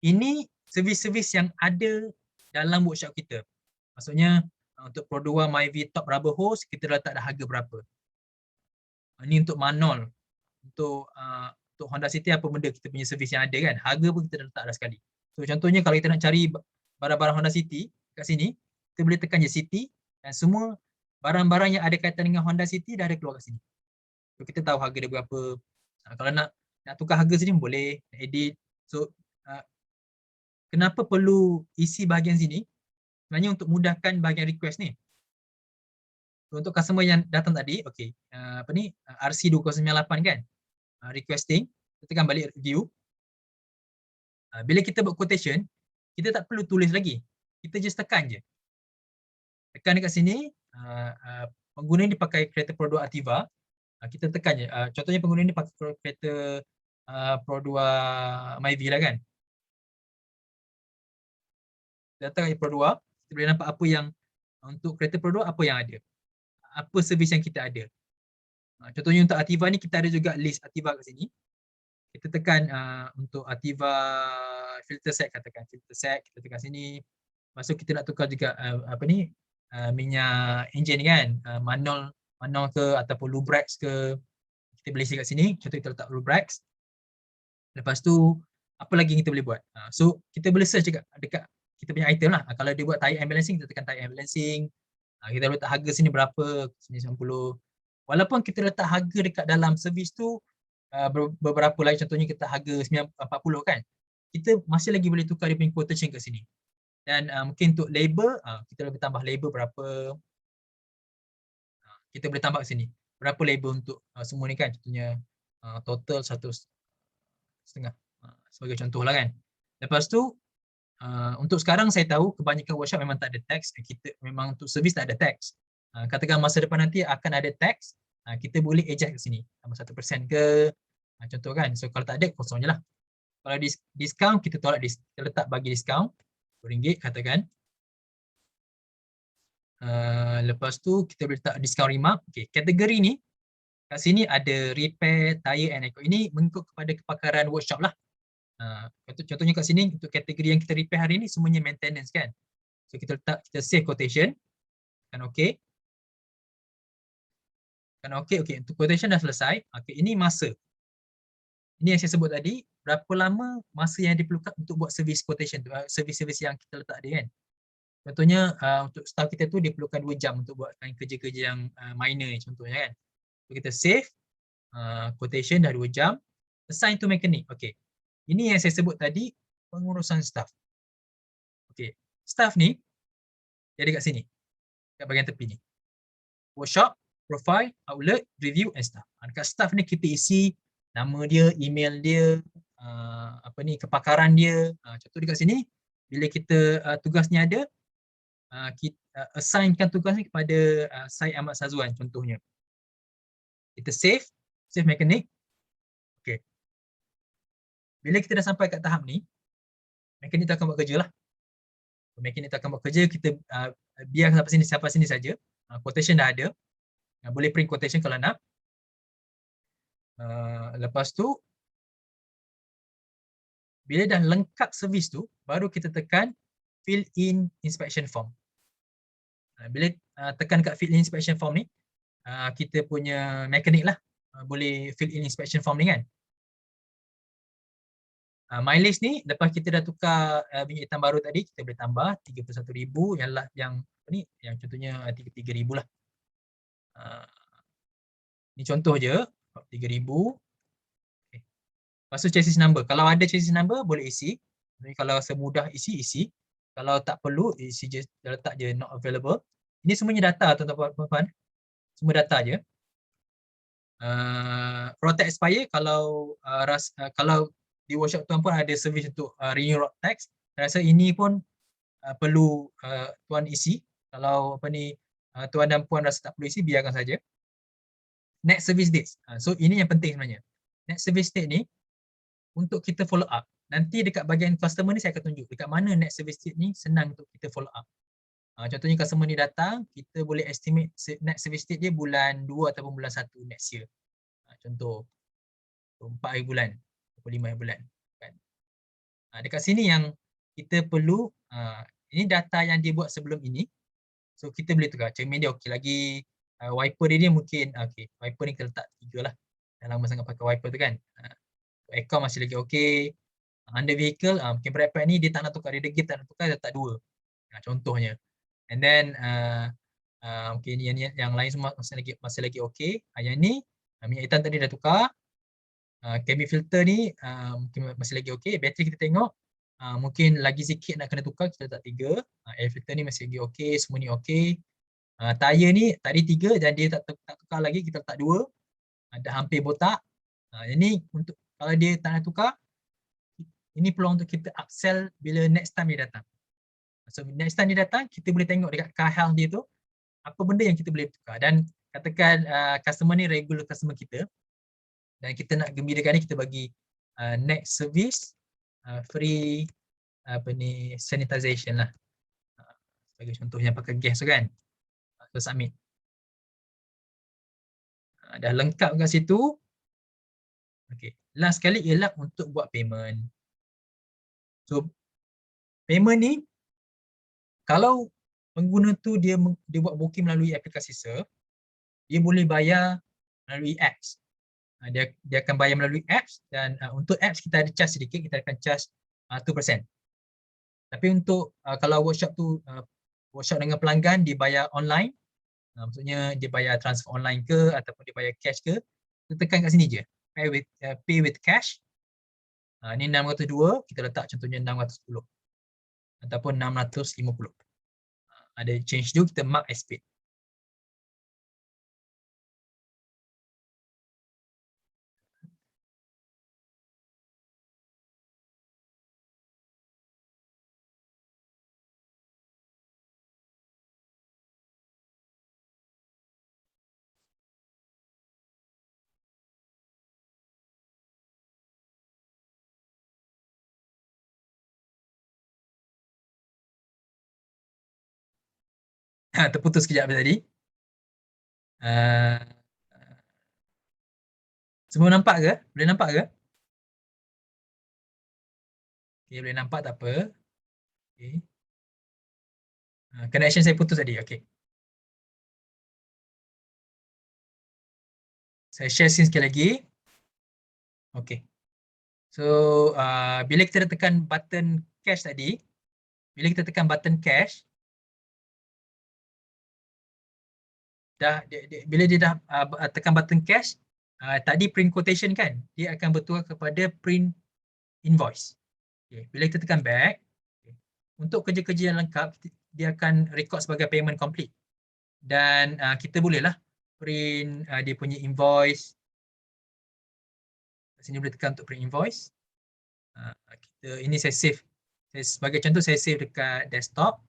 Ini servis-servis yang ada dalam workshop kita. Maksudnya untuk Pro 2 Myvi Top Rubber Hose kita letak dah harga berapa. Ini untuk Manol. Untuk Honda City apa benda kita punya servis yang ada kan. Harga pun kita dah letak dah sekali. So contohnya kalau kita nak cari barang-barang Honda City kat sini, kita boleh tekan je City dan semua barang-barang yang ada kaitan dengan Honda City dah ada keluar kat sini. So kita tahu harga dia berapa. Kalau nak tukar harga sini boleh, edit. So kenapa perlu isi bahagian sini? Sebenarnya untuk mudahkan bahagian request ni. Untuk customer yang datang tadi, okey, RC2098 kan, requesting, kita tekan balik view. Bila kita buat quotation, kita tak perlu tulis lagi, kita just tekan je. Tekan dekat sini, pengguna ni pakai kereta Pro 2 Activa, kita tekan je. Contohnya pengguna ni pakai kereta Pro 2 Myvi lah kan. Datang Pro 2, kita boleh nampak apa yang untuk kereta Pro 2 apa yang ada. Apa servis yang kita ada. Contohnya untuk Activa ni kita ada juga list Activa kat sini. Kita tekan untuk Activa filter set, katakan filter set, kita tekan sini. Lepas tu kita nak tukar juga minyak enjin kan, Manol ke ataupun Lubrax ke, kita boleh isi kat sini. Contoh kita letak Lubrax. Lepas tu apa lagi yang kita boleh buat? So kita boleh search dekat kita punya item lah. Kalau dia buat tire and balancing, kita tekan tire and balancing. Kita letak harga sini berapa, sini 90. Walaupun kita letak harga dekat dalam servis tu beberapa lagi, contohnya kita harga 940 kan, kita masih lagi boleh tukar dia punya quotation kat sini. Dan mungkin untuk labor, kita boleh tambah labor berapa, kita boleh tambah kat sini berapa labor untuk semua ni kan, contohnya total 1.5 sebagai contoh lah kan. Lepas tu untuk sekarang saya tahu kebanyakan workshop memang tak ada tax, kita memang untuk servis tak ada tax. Katakan masa depan nanti akan ada tax, kita boleh adjust kat sini tambah 1% ke, contoh kan. So kalau tak ada, kosong je lah. Kalau discount, kita tolak kita letak bagi discount RM2 katakan. Lepas tu kita boleh letak discount remark. Okay, kategori ni kat sini ada repair, tire and eco. Ini mengikut kepada kepakaran workshop lah. Contohnya kat sini untuk kategori yang kita repair hari ni semuanya maintenance kan. So kita letak, kita save quotation, kan okey. Kan okey, untuk quotation dah selesai. Okey, ini masa. Ini yang saya sebut tadi, berapa lama masa yang diperlukan untuk buat service quotation tu, servis-servis yang kita letak dia kan. Contohnya untuk staff kita tu dia perlukan 2 jam untuk buatkan kerja-kerja yang minor ni contohnya kan. So, kita save quotation dah 2 jam, assign to mechanic. Okey. Ini yang saya sebut tadi, pengurusan staff. Okey, staff ni dia ada kat sini, kat bahagian tepi ni. Workshop, profile, outlet, review and staff. Dekat staff ni kita isi nama dia, email dia, kepakaran dia. Contoh dekat sini, bila kita tugas ni ada, kita assignkan tugas ni kepada Syed Ahmad Sazwan contohnya. Kita save mechanic. Okey. Bila kita dah sampai kat tahap ni, mekanik tu akan buat kerja lah. Mekanik tu akan buat kerja, kita biar sampai sini saja. Quotation dah ada. Boleh print quotation kalau nak. Lepas tu, bila dah lengkap servis tu, baru kita tekan fill in inspection form. Bila tekan kat fill in inspection form ni, kita punya mekanik lah boleh fill in inspection form ni kan. Mileage ni lepas kita dah tukar minyak hitam baru tadi, kita boleh tambah 31,000 yang contohnya 33,000 lah. Ni contoh je 3,000. Okay. Lepas tu chassis number. Kalau ada chassis number boleh isi. Jadi kalau semudah isi. Kalau tak perlu isi je, letak je not available. Ini semuanya data tuan-tuan. Semua data je. Protect expire kalau di workshop tuan pun ada servis untuk renew road tax. Saya rasa ini pun perlu tuan isi. Kalau tuan dan puan rasa tak perlu isi, biarkan saja. Next service date. So ini yang penting sebenarnya. Next service date ni untuk kita follow up. Nanti dekat bahagian customer ni saya akan tunjuk dekat mana next service date ni senang untuk kita follow up. Contohnya customer ni datang, kita boleh estimate next service date dia bulan 2 ataupun bulan 1 next year. Contoh 4 hari bulan, 5 hari bulan kan. Dekat sini yang kita perlu Ini data yang dia buat sebelum ini. So kita boleh tukar. Cermin dia okey lagi. Wiper dia mungkin okey. Wiper ni kita letak 3 lah. Dah lama sangat pakai wiper tu kan. Aircon masih lagi okey. Under vehicle mungkin brake pad ni dia tak nak tukar, dia degil tak nak tukar, dia letak 2. Contohnya. And then mungkin yang lain semua masih lagi okey. Yang ni minyak hitam tadi dah tukar. Cabin filter ni mungkin masih lagi okey. Bateri kita tengok mungkin lagi sikit nak kena tukar, kita letak 3. Air filter ni masih lagi okey, semua ni okey. Tayar ni tadi 3 dan dia tak tukar lagi, kita letak 2. Dah hampir botak. Ini untuk kalau dia tak nak tukar, ini peluang untuk kita upsell bila next time dia datang. So next time dia datang, kita boleh tengok dekat car health dia tu apa benda yang kita boleh tukar. Dan katakan customer ni regular customer kita dan kita nak gembirakan ni, kita bagi next service free sanitization lah. Sebagai contoh yang pakai gas tu kan. So submit. Dah lengkap kat situ. Okay. Last sekali ialah untuk buat payment. So payment ni kalau pengguna tu dia buat booking melalui aplikasi Surf, dia boleh bayar melalui apps. Dia akan bayar melalui apps dan untuk apps kita ada charge sedikit, kita akan charge 2%. Tapi untuk kalau workshop tu workshop dengan pelanggan dia bayar online, maksudnya dia bayar transfer online ke ataupun dia bayar cash ke, kita tekan kat sini je. Pay with cash. Ni 602, kita letak contohnya 610 ataupun 650. Ada change due, kita mark as paid. Terputus sekejap tadi. Semua nampak ke? Boleh nampak ke? Okay, boleh nampak tak apa. Okay. Connection saya putus tadi. Okay. Saya share screen sekali lagi. Okay. So, bila kita tekan button cash tadi, bila kita tekan button cash, bila dia dah tekan button cash, tadi print quotation kan, dia akan bertukar kepada print invoice. Okay. Bila kita tekan back, okay, untuk kerja-kerja yang lengkap, dia akan record sebagai payment complete. Dan kita bolehlah print dia punya invoice. Sini boleh tekan untuk print invoice. Ini saya save. Sebagai contoh saya save dekat desktop.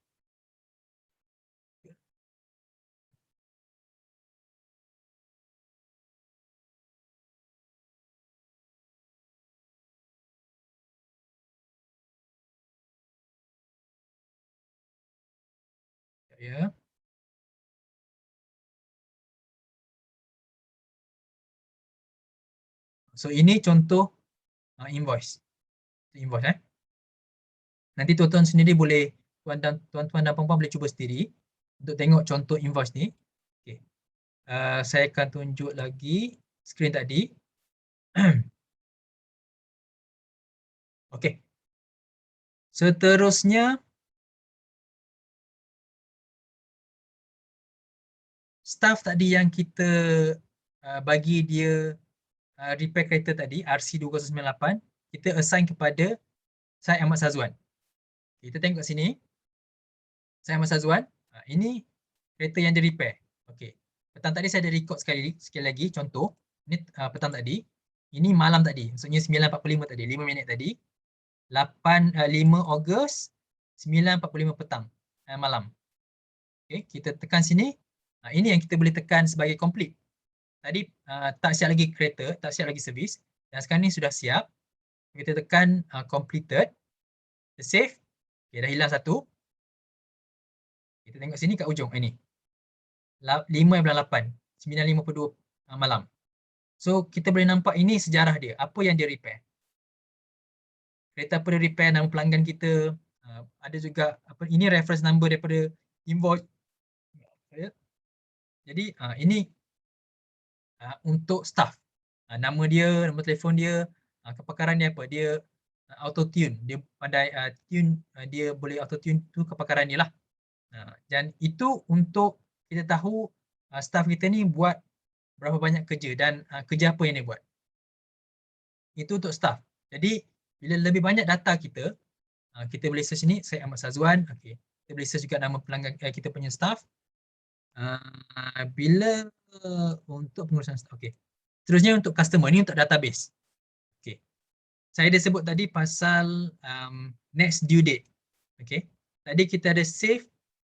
Ya. So ini contoh invoice. Invoice Nanti tuan-tuan sendiri boleh, tuan-tuan dan puan-puan boleh cuba sendiri untuk tengok contoh invoice ni. Okay. Saya akan tunjuk lagi skrin tadi. Okey. Seterusnya staff tadi yang kita bagi dia repair kereta tadi RC2098, kita assign kepada Syed Ahmad Sazwan. Kita tengok kat sini. Syed Ahmad Sazwan, ini kereta yang dia repair. Okey. Petang tadi saya ada record sekali lagi contoh. Ini petang tadi. Ini malam tadi. Maksudnya 9.45 tadi, 5 minit tadi. 5 Ogos 9.45 petang malam. Okey, kita tekan sini. Ini yang kita boleh tekan sebagai complete. Tadi tak siap lagi kereta, tak siap lagi servis. Dan sekarang ni sudah siap. Kita tekan completed. Kita save. Okay, dah hilang satu. Kita tengok sini kat ujung ini. 5.8, 9.52 malam. So kita boleh nampak ini sejarah dia. Apa yang dia repair. Kereta apa dia repair, nama pelanggan kita, Ada juga ini reference number daripada invoice. Jadi ini untuk staff. Nama dia, nombor telefon dia, kepakaran dia apa? Dia auto tune, dia pandai tune, dia boleh auto tune tu kepakaran dia lah. Dan itu untuk kita tahu staff kita ni buat berapa banyak kerja dan kerja apa yang dia buat. Itu untuk staff. Jadi bila lebih banyak data kita, kita boleh search ni, saya Ahmad Sazwan, okey. Kita boleh search juga nama pelanggan kita punya staff. Bila untuk pengurusan staff, okey. Seterusnya untuk customer ni untuk database. Okey. Saya dah sebut tadi pasal next due date. Okey. Tadi kita ada save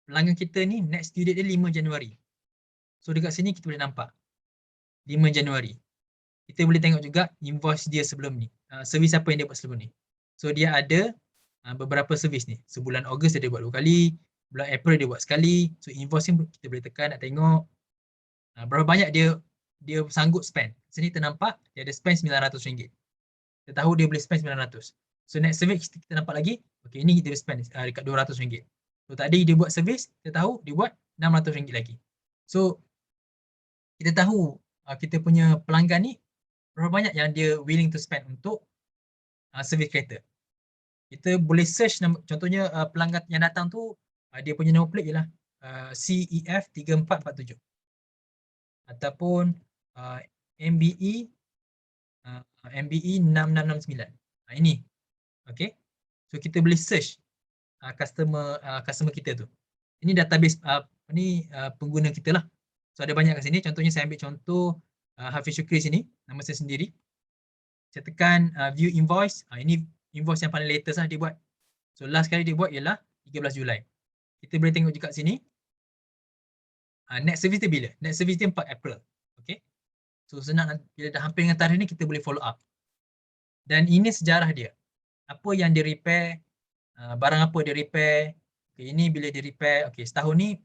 pelanggan kita ni next due date dia 5 Januari. So dekat sini kita boleh nampak 5 Januari. Kita boleh tengok juga invoice dia sebelum ni. Servis apa yang dia buat sebelum ni. So dia ada beberapa servis ni. Sebulan Ogos dia buat 2 kali, bulan April dia buat sekali. So invoice ni kita boleh tekan nak tengok berapa banyak dia sanggup spend. Sini ternampak dia ada spend RM900. Kita tahu dia boleh spend 900. So next service kita nampak lagi, okey ini dia spend dekat RM200. So tadi dia buat servis, kita tahu dia buat RM600 lagi. So kita tahu kita punya pelanggan ni berapa banyak yang dia willing to spend untuk servis kereta. Kita boleh search contohnya pelanggan yang datang tu dia punya nama plate ialah CEF3447 ataupun MBE 6669. Ini. Okey. So kita boleh search customer kita tu. Ini database pengguna kita lah. So ada banyak kat sini. Contohnya saya ambil contoh Hafiz Syukri sini, nama saya sendiri. Saya tekan view invoice. Ini invoice yang paling latest lah dia buat. So last kali dia buat ialah 13 Julai. Kita boleh tengok juga sini. Next service dia bila? Next service dia 4 April. Okay. So senang bila dah hampir dengan tarikh ni kita boleh follow up. Dan ini sejarah dia. Apa yang dia repair, barang apa dia repair. Okay, ini bila dia repair. Okay, setahun ni,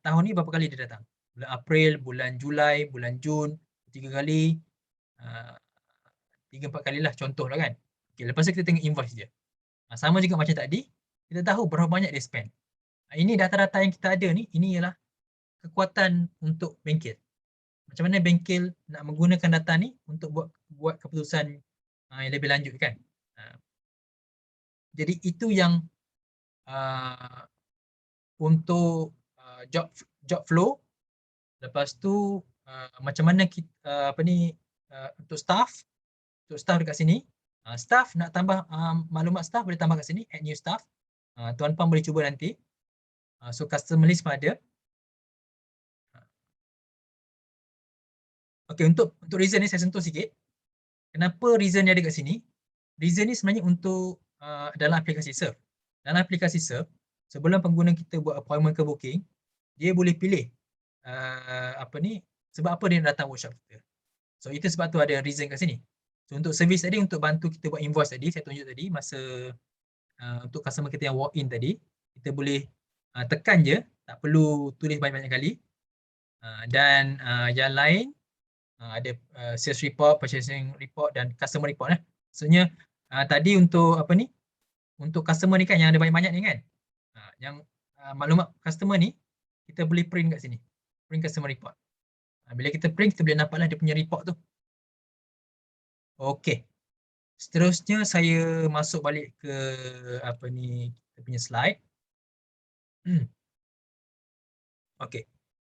tahun ni berapa kali dia datang? Bulan April, bulan Julai, bulan Jun, 3 kali. 3-4 kali lah contoh lah kan. Okay, lepas tu kita tengok invoice dia. Sama juga macam tadi, kita tahu berapa banyak dia spend. Ini data-data yang kita ada ni, ini ialah kekuatan untuk bengkel. Macam mana bengkel nak menggunakan data ni untuk buat keputusan yang lebih lanjut kan. Jadi itu yang untuk job flow. Lepas tu macam mana kita untuk staff dekat sini. Staff nak tambah maklumat staff boleh tambah kat sini, add new staff. Tuan Puan boleh cuba nanti. So customer list pun ada. Okey, untuk reason ni saya sentuh sikit. Kenapa reason ni ada kat sini? Reason ni sebenarnya untuk dalam aplikasi Serve. Dalam aplikasi Serve, sebelum pengguna kita buat appointment ke booking, dia boleh pilih sebab apa dia nak datang workshop kita. So itu sebab tu ada reason kat sini. So untuk servis tadi, untuk bantu kita buat invoice tadi, saya tunjuk tadi masa untuk customer kita yang walk in tadi, kita boleh tekan je, tak perlu tulis banyak-banyak kali. Dan yang lain ada sales report, purchasing report dan customer report lah. Maksudnya tadi untuk untuk customer ni kan yang ada banyak-banyak ni kan. Yang maklumat customer ni kita boleh print kat sini. Print customer report. Bila kita print, kita boleh nampaklah dia punya report tu. Okey. Seterusnya saya masuk balik ke kita punya slide. Okey.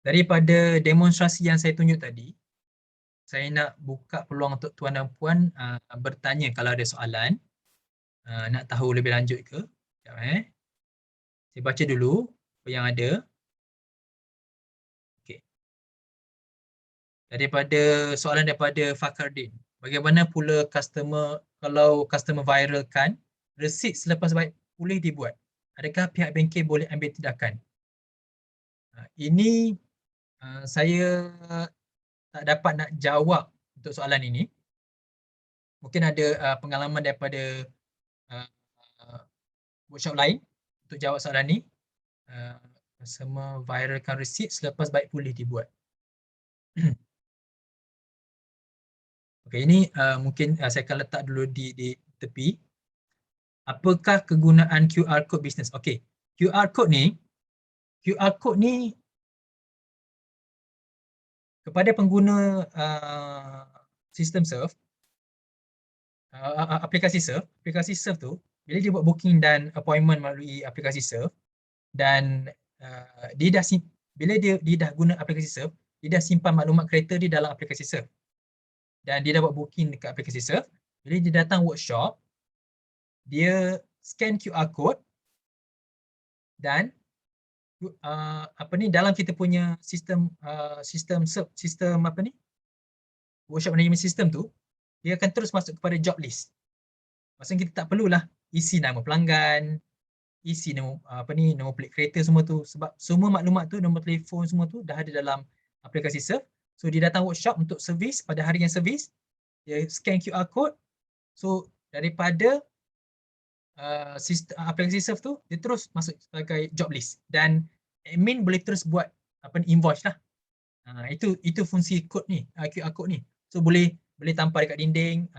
Daripada demonstrasi yang saya tunjuk tadi, saya nak buka peluang untuk tuan dan puan bertanya kalau ada soalan. Nak tahu lebih lanjut ke? Sekejap, saya baca dulu apa yang ada. Okey. Soalan daripada Fakardin. Bagaimana pula kalau customer viralkan resit selepas baik pulih dibuat? Adakah pihak bengkel boleh ambil tindakan? Ini saya tak dapat nak jawab untuk soalan ini. Mungkin ada pengalaman daripada workshop lain untuk jawab soalan ni. Customer viralkan resit selepas baik pulih dibuat. Okey, ini mungkin saya akan letak dulu di tepi. apakah kegunaan QR code bisnes? Okey, QR code ni kepada pengguna sistem surf, aplikasi surf tu, bila dia buat booking dan appointment melalui aplikasi surf dan dia dah bila dia dah guna aplikasi surf, dia dah simpan maklumat kereta dia dalam aplikasi surf. Dan dia dah buat booking dekat aplikasi surf, bila dia datang workshop, dia scan QR code dan dalam kita punya sistem workshop management system tu, dia akan terus masuk kepada job list. Maksudnya kita tak perlulah isi nama pelanggan, isi nombor pelik kereta semua tu, sebab semua maklumat tu, nombor telefon semua tu dah ada dalam aplikasi surf. So dia datang workshop untuk servis, pada hari yang servis dia scan QR code. So daripada aplikasi surf tu dia terus masuk sebagai job list dan admin boleh terus buat invoice lah. Itu fungsi kod ni, QR code ni. So boleh tampal dekat dinding.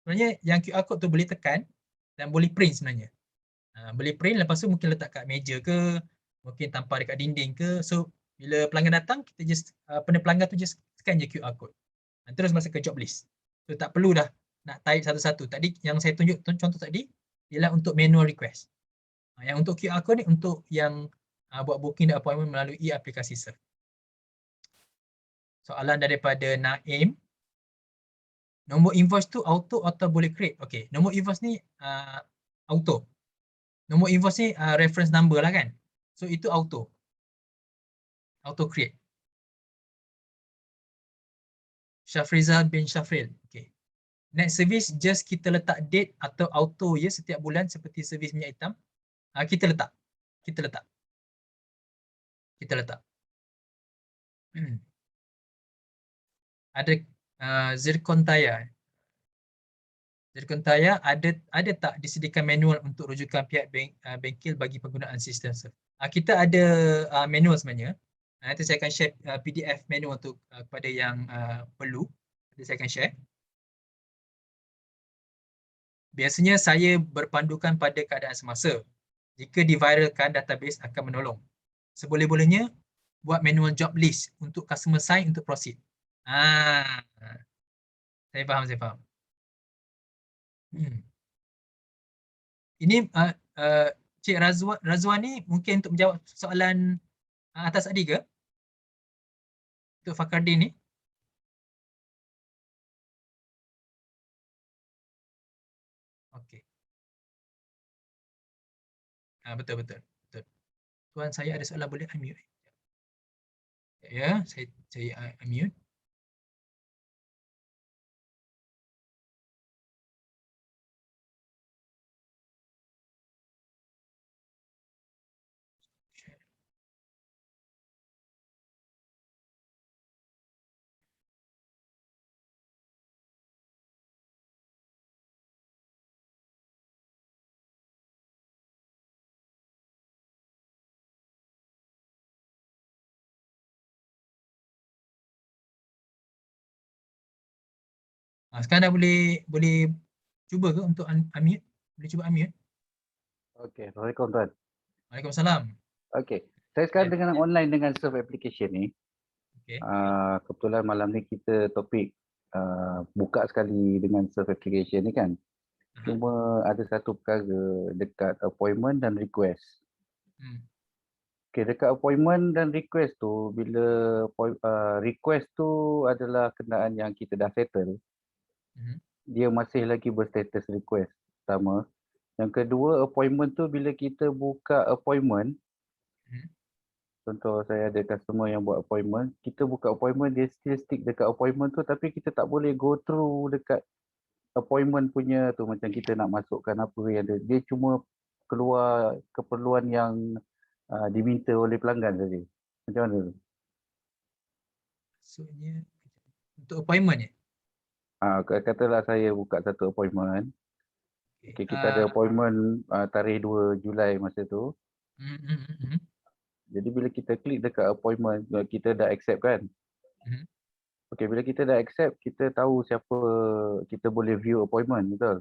Sebenarnya yang QR code tu boleh tekan dan boleh print sebenarnya. Boleh print, lepas tu mungkin letak kat meja ke, mungkin tampal dekat dinding ke. So bila pelanggan datang, kita just pelanggan tu just scan je QR code. Terus masuk ke job list. So tak perlu dah nak type satu-satu. Tadi yang saya tunjuk contoh tadi ialah untuk manual request. Yang untuk QR code ni untuk yang buat booking dan appointment melalui aplikasi surf. Soalan daripada Naim. Nombor invoice tu auto atau boleh create? Okey, nombor invoice ni auto. Nombor invoice ni reference number lah kan. So itu auto. Auto create. Syafrizal bin Syafril. Okey. Next service just kita letak date atau auto ya setiap bulan seperti servis minyak hitam. Kita letak. Ada Zircon Taya. Ada tak disediakan manual untuk rujukan pihak bengkel bagi penggunaan sistem surf? Kita ada manual sebenarnya. Nanti saya akan share PDF manual tu kepada yang perlu. Nanti saya akan share. Biasanya saya berpandukan pada keadaan semasa. Jika diviralkan, database akan menolong. Seboleh-bolehnya buat manual job list untuk customer sign untuk proceed. Saya faham. Ini Cik Razwan ni mungkin untuk menjawab soalan atas tadi ke? Untuk Fakardin ni? Okey. Betul. Tuan, saya ada soalan, boleh unmute? Ya, saya unmute. Sekarang dah boleh cuba ke untuk unmute? Boleh cuba unmute? Okey, Assalamualaikum tuan. Waalaikumsalam. Okey, saya sekarang dengan online dengan surf application ni. Okey. Kebetulan malam ni kita topik buka sekali dengan surf application ni kan. Cuma ada satu perkara dekat appointment dan request. Okey, dekat appointment dan request tu, bila request tu adalah kenderaan yang kita dah settle, dia masih lagi berstatus request, pertama. Yang kedua, appointment tu bila kita buka appointment, contoh saya ada customer yang buat appointment, kita buka appointment, dia still stick dekat appointment tu, tapi kita tak boleh go through dekat appointment punya tu, macam kita nak masukkan apa yang ada. Dia cuma keluar keperluan yang diminta oleh pelanggan saja. Macam mana tu? Maksudnya untuk appointment ya? Katalah saya buka satu appointment. Okay, kita ada appointment tarikh 2 Julai masa tu. Jadi bila kita klik dekat appointment, kita dah accept kan? Okay, bila kita dah accept, kita tahu siapa kita boleh view appointment, betul?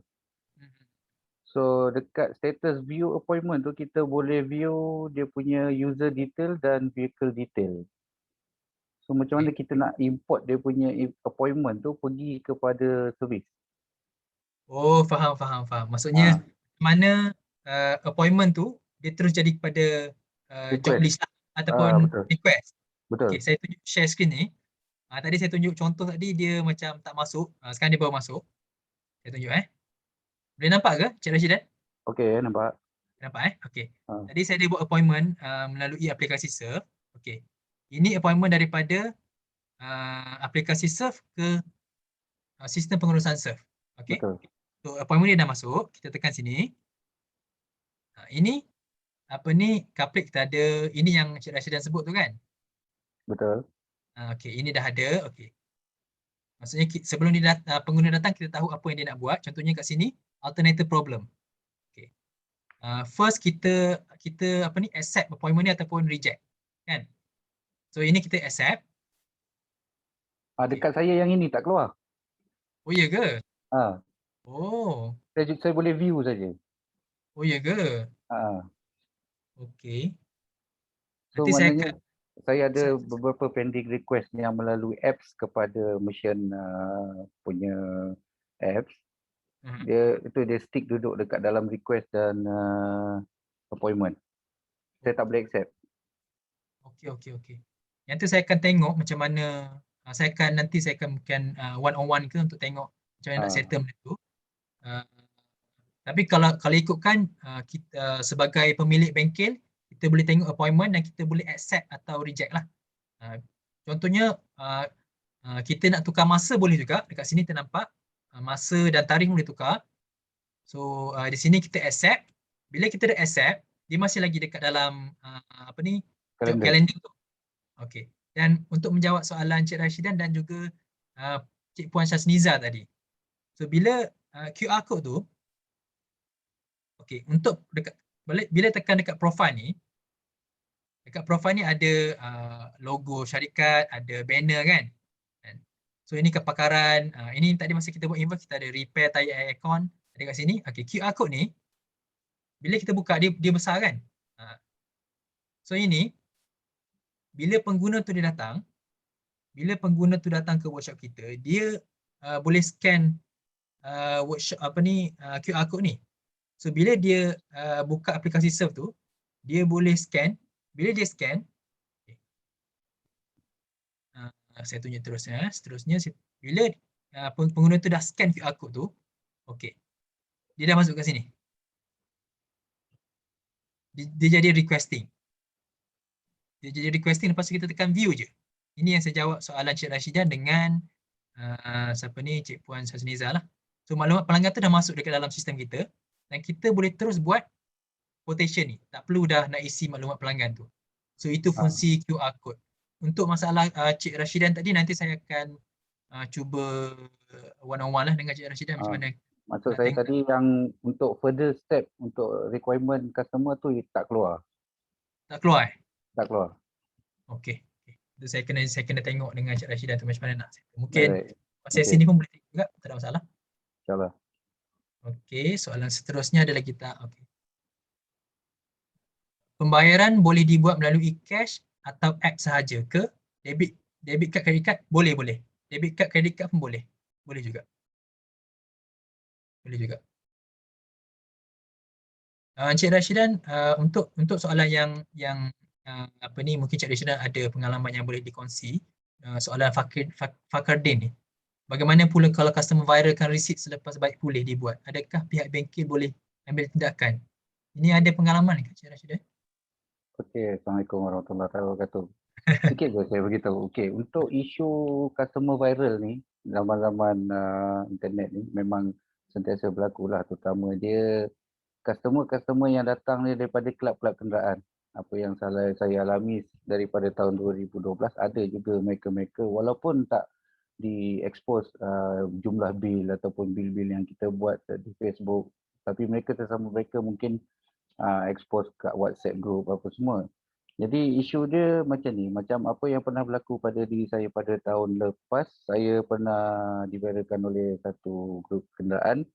So So dekat status view appointment tu kita boleh view dia punya user detail dan vehicle detail. So macam mana kita nak import dia punya appointment tu pergi kepada servis? Oh, faham. Maksudnya mana appointment tu dia terus jadi kepada job Request. list lah, ataupun Betul. request. Betul. Okay, saya tunjuk share screen ni. Tadi saya tunjuk contoh tadi dia macam tak masuk. Sekarang dia baru masuk. Saya tunjuk Boleh nampak ke Cik Rashidan? Okey, nampak. Nampak Okey. Tadi saya dia buat appointment melalui aplikasi Surf. Okey. Ini appointment daripada aplikasi Surf ke sistem pengurusan Surf. Okey. Betul. So appointment dia dah masuk, kita tekan sini. Ini apa ni couplet kita ada, ini yang Cik Rashidan sebut tu kan? Betul. Okey, ini dah ada. Okey. Maksudnya sebelum pengguna datang kita tahu apa yang dia nak buat. Contohnya kat sini alternator problem. Okey. First kita apa ni accept appointment ni ataupun reject, kan? So ini kita accept. Dekat saya yang ini tak keluar. Oh ya ke? Ha, Oh. saya boleh view saja. Oh ya ke? Ha. Okey. So Nanti saya maknanya akan saya ada beberapa pending request yang melalui apps kepada mesin punya apps. Dia stick duduk dekat dalam request dan appointment. Saya tak boleh accept. Okey. Yang tu saya akan tengok macam mana nanti saya akan mungkin one on one ke untuk tengok macam mana nak settle benda tu. Tapi kalau ikutkan kita sebagai pemilik bengkel, kita boleh tengok appointment dan kita boleh accept atau reject lah. Contohnya kita nak tukar masa boleh juga. Dekat sini ternampak masa dan tarikh boleh tukar. So di sini kita accept. Bila kita dah accept, dia masih lagi dekat dalam apa ni job calendar tu. Okey. Dan untuk menjawab soalan Cik Rashidan dan juga Cik Puan Syazniza tadi. So bila QR code tu, okey, untuk bila tekan dekat profile ni, dekat profile ni ada logo syarikat, ada banner kan. So ini kepakaran, ini tadi masa kita buat invoice kita ada repair tayar aircon, ada kat sini. Okey, QR code ni bila kita buka dia besar kan. So ini bila pengguna tu dia datang, ke workshop kita, dia boleh scan workshop apa ni QR code ni. So bila dia buka aplikasi Surf tu, dia boleh scan. Bila dia scan, saya tunjuk terusnya. Seterusnya bila pengguna tu dah scan QR code tu, okey. Dia dah masuk ke sini. Dia jadi requesting. Lepas tu kita tekan view je. Ini yang saya jawab soalan Cik Rashidan dengan siapa ni Cik Puan Syazniza lah. So maklumat pelanggan tu dah masuk dekat dalam sistem kita dan kita boleh terus buat quotation ni. Tak perlu dah nak isi maklumat pelanggan tu. So itu fungsi QR code. Untuk masalah Cik Rashidan tadi, nanti saya akan cuba one on one lah dengan Cik Rashidan macam mana. Maksud saya tadi yang untuk further step untuk requirement customer tu tak keluar. Tak keluar Tak keluar. Okey. Itu saya kena tengok dengan Cik Rashidan tu macam mana nak. Mungkin sesi Okay. ni pun boleh tengok juga, tak ada masalah. InsyaAllah. Okey, soalan seterusnya adalah kita pembayaran boleh dibuat melalui cash atau app sahaja ke? Debit card, credit card boleh. Debit card, credit card pun boleh. Boleh juga. Encik Rashidan, untuk soalan yang apa ni, mungkin Cik Rashidan ada pengalaman yang boleh dikongsi, soalan Fakardin ni. Bagaimana pula kalau customer viralkan resit selepas baik pulih dibuat? Adakah pihak bengkel boleh ambil tindakan? Ini ada pengalaman ke Cik Rashidan? Okey, Assalamualaikum warahmatullahi wabarakatuh. Sikit je saya beritahu. Okey, untuk isu customer viral ni, zaman-zaman internet ni memang sentiasa berlaku lah, terutama dia customer yang datang ni daripada kelab-kelab kenderaan. Apa yang saya alami daripada tahun 2012, ada juga mereka-mereka walaupun tak di-expose jumlah bil ataupun bil-bil yang kita buat di Facebook, tapi mereka mungkin expose kat WhatsApp group apa semua. Jadi isu dia macam ni, macam apa yang pernah berlaku pada diri saya pada tahun lepas, saya pernah diviralkan oleh satu grup kenderaan.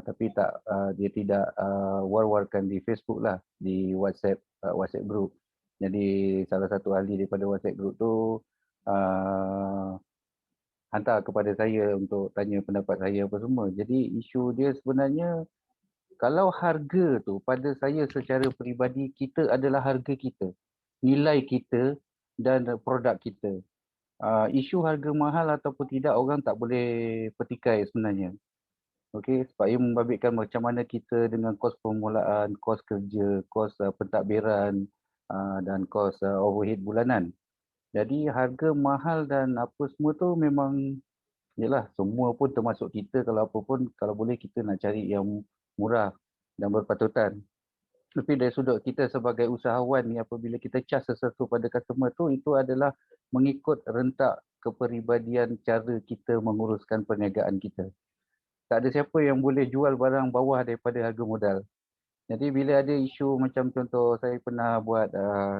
Tapi dia tidak war-warkan di Facebook lah, di WhatsApp group. Jadi salah satu ahli daripada WhatsApp group tu hantar kepada saya untuk tanya pendapat saya apa semua. Jadi isu dia sebenarnya, kalau harga tu pada saya secara peribadi, kita adalah harga kita, nilai kita dan produk kita. Isu harga mahal ataupun tidak, orang tak boleh petikai sebenarnya. Okey, sebab ia membabitkan macam mana kita dengan kos permulaan, kos kerja, kos pentadbiran dan kos overhead bulanan. Jadi harga mahal dan apa semua tu memang, yelah, semua pun termasuk kita, kalau apa pun, kalau boleh kita nak cari yang murah dan berpatutan. Tapi dari sudut kita sebagai usahawan ni, apabila kita charge sesuatu pada customer tu, itu adalah mengikut rentak kepribadian cara kita menguruskan perniagaan kita. Tak ada siapa yang boleh jual barang bawah daripada harga modal. Jadi bila ada isu macam contoh saya pernah buat,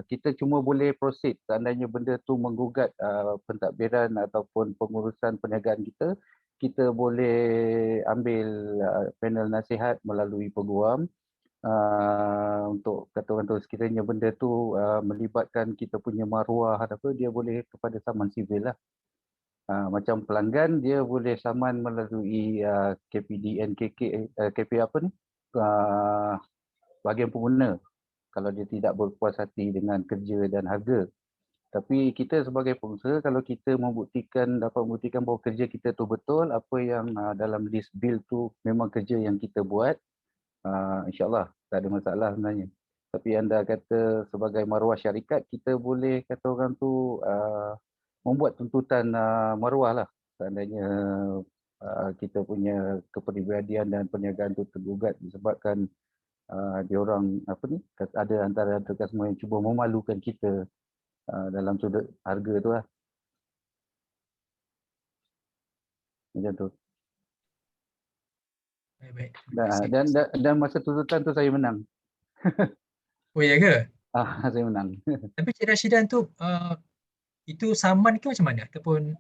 kita cuma boleh proceed seandainya benda tu menggugat pentadbiran ataupun pengurusan perniagaan kita, kita boleh ambil panel nasihat melalui peguam untuk kata orang tu, sekiranya benda tu melibatkan kita punya maruah apa, dia boleh kepada saman sivil lah. Macam pelanggan dia boleh saman melalui KPD, NKK, KP apa ni? Bahagian pengguna kalau dia tidak berpuas hati dengan kerja dan harga. Tapi kita sebagai pengusaha, kalau kita dapat membuktikan bahawa kerja kita tu betul, apa yang dalam list bill tu memang kerja yang kita buat, insyaAllah tak ada masalah sebenarnya. Tapi anda kata sebagai maruah syarikat, kita boleh kata orang tu membuat tuntutan maruah lah seandainya kita punya kepribadian dan perniagaan tu tergugat disebabkan dia orang apa ni, ada antara customer yang cuba memalukan kita dalam sudut harga tu lah. Macam tu. Baik. Dan masa tuntutan tu saya menang. Oh ya ke? Saya menang. Tapi Cik Rashidan tu itu saman ke macam mana? Ataupun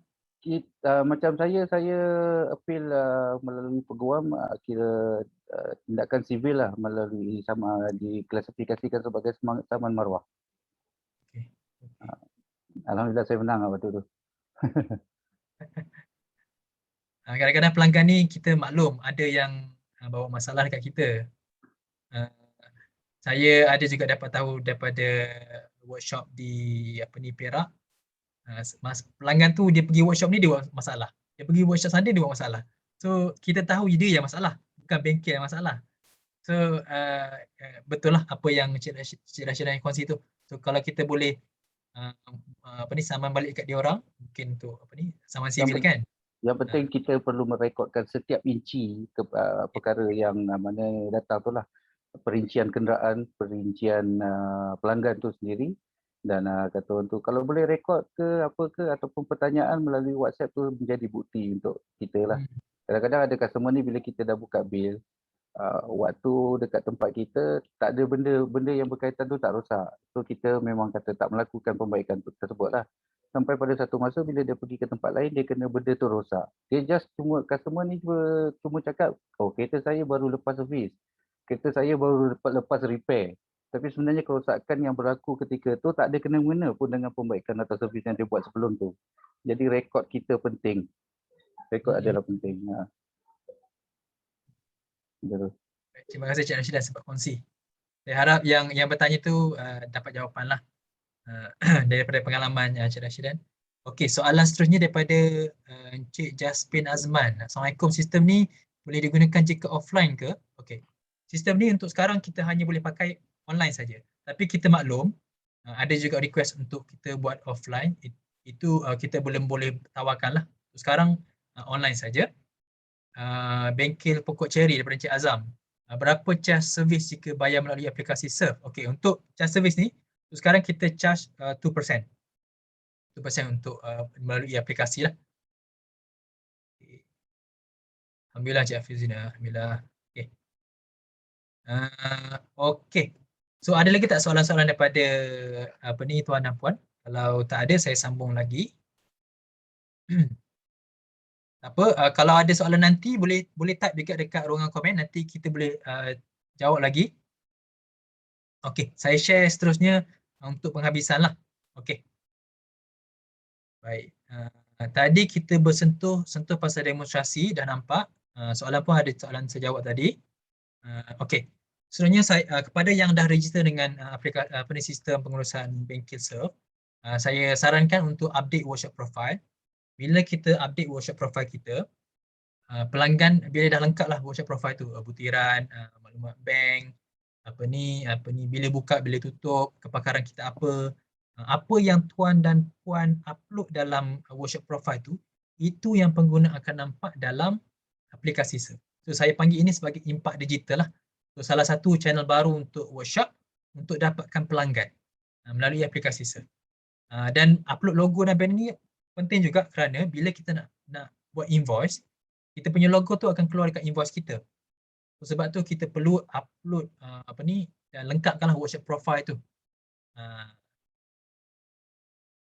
macam saya appeal melalui peguam, kira tindakan sivil lah, melalui diklasifikasikan sebagai saman maruah. okay. Alhamdulillah saya menang waktu tu. Kadang-kadang pelanggan ni kita maklum ada yang bawa masalah dekat kita. Saya ada juga dapat tahu daripada workshop di Perak. Pelanggan tu dia pergi workshop ni dia buat masalah. Dia pergi workshop sana dia buat masalah. So kita tahu dia yang masalah, bukan bengkel yang masalah. So betul lah apa yang Cik Rashidan kongsi tu. So kalau kita boleh saman balik kat dia orang, mungkin tu saman sivil kan. Yang penting kita perlu merekodkan setiap inci perkara yang mana datang tu lah. Perincian kenderaan, perincian pelanggan tu sendiri, dan kata orang tu kalau boleh rekod ke apa ke ataupun pertanyaan melalui WhatsApp tu menjadi bukti untuk kita lah. Kadang-kadang ada customer ni bila kita dah buka bil, waktu dekat tempat kita tak ada benda yang berkaitan tu tak rosak. So kita memang kata tak melakukan pembaikan tersebut lah. Sampai pada satu masa bila dia pergi ke tempat lain, dia kena benda tu rosak. Dia just customer ni cuma cakap, oh kereta saya baru lepas servis, kereta saya baru lepas repair. Tapi sebenarnya kerosakan yang berlaku ketika tu tak ada kena-mengena pun dengan pembaikan atau servis yang dia buat sebelum tu. Jadi rekod kita penting. Rekod adalah penting. Terima kasih Cik Rashidan sebab kongsi. Saya harap yang bertanya tu dapat jawapan lah daripada pengalaman Cik Rashidan. Okey, soalan seterusnya daripada Encik Jaspin Azman. Assalamualaikum, sistem ni boleh digunakan jika offline ke? Okey. Sistem ni untuk sekarang kita hanya boleh pakai online saja. Tapi kita maklum ada juga request untuk kita buat offline. Itu kita boleh tawarkan lah. Sekarang online saja. Bengkel Pokok Cherry daripada Encik Azam. Berapa charge servis jika bayar melalui aplikasi Surf? Okey, untuk charge servis ni sekarang kita charge 2%. 2% untuk melalui aplikasi lah. Alhamdulillah Cik Hafizina. Alhamdulillah. Okey. Okey. So ada lagi tak soalan-soalan daripada tuan dan puan? Kalau tak ada saya sambung lagi. Tak apa, kalau ada soalan nanti boleh type dekat ruangan komen, nanti kita boleh jawab lagi. Okey, saya share seterusnya untuk penghabisan lah. Okey. Baik. Tadi kita sentuh pasal demonstrasi, dah nampak. Soalan pun ada soalan saya jawab tadi. Okey. Seterusnya kepada yang dah register dengan sistem pengurusan bengkel Surf, saya sarankan untuk update workshop profile. Bila kita update workshop profile kita, pelanggan bila dah lengkap lah workshop profile tu, butiran, maklumat bank, bila buka, bila tutup, kepakaran kita apa yang tuan dan puan upload dalam workshop profile tu, itu yang pengguna akan nampak dalam aplikasi Surf. So saya panggil ini sebagai impak digital lah. So salah satu channel baru untuk workshop untuk dapatkan pelanggan melalui aplikasi Surf. Dan upload logo dan banner ni penting juga kerana bila kita nak buat invoice, kita punya logo tu akan keluar dekat invoice kita. So, sebab tu kita perlu upload dan lengkapkanlah workshop profile tu.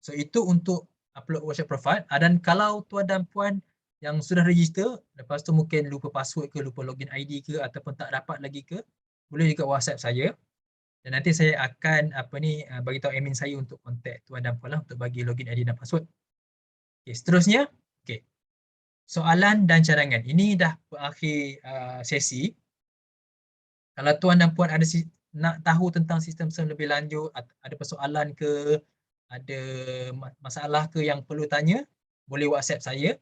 So itu untuk upload workshop profile. Dan kalau tuan dan puan yang sudah register, lepas tu mungkin lupa password ke, lupa login ID ke, ataupun tak dapat lagi ke, boleh juga WhatsApp saya. Dan nanti saya akan bagi tahu admin saya untuk kontak tuan dan puan lah untuk bagi login ID dan password. Okay, seterusnya, okay. Soalan dan cadangan. Ini dah berakhir sesi. Kalau tuan dan puan ada nak tahu tentang sistem Surf lebih lanjut, ada persoalan ke, ada masalah ke yang perlu tanya, boleh WhatsApp saya.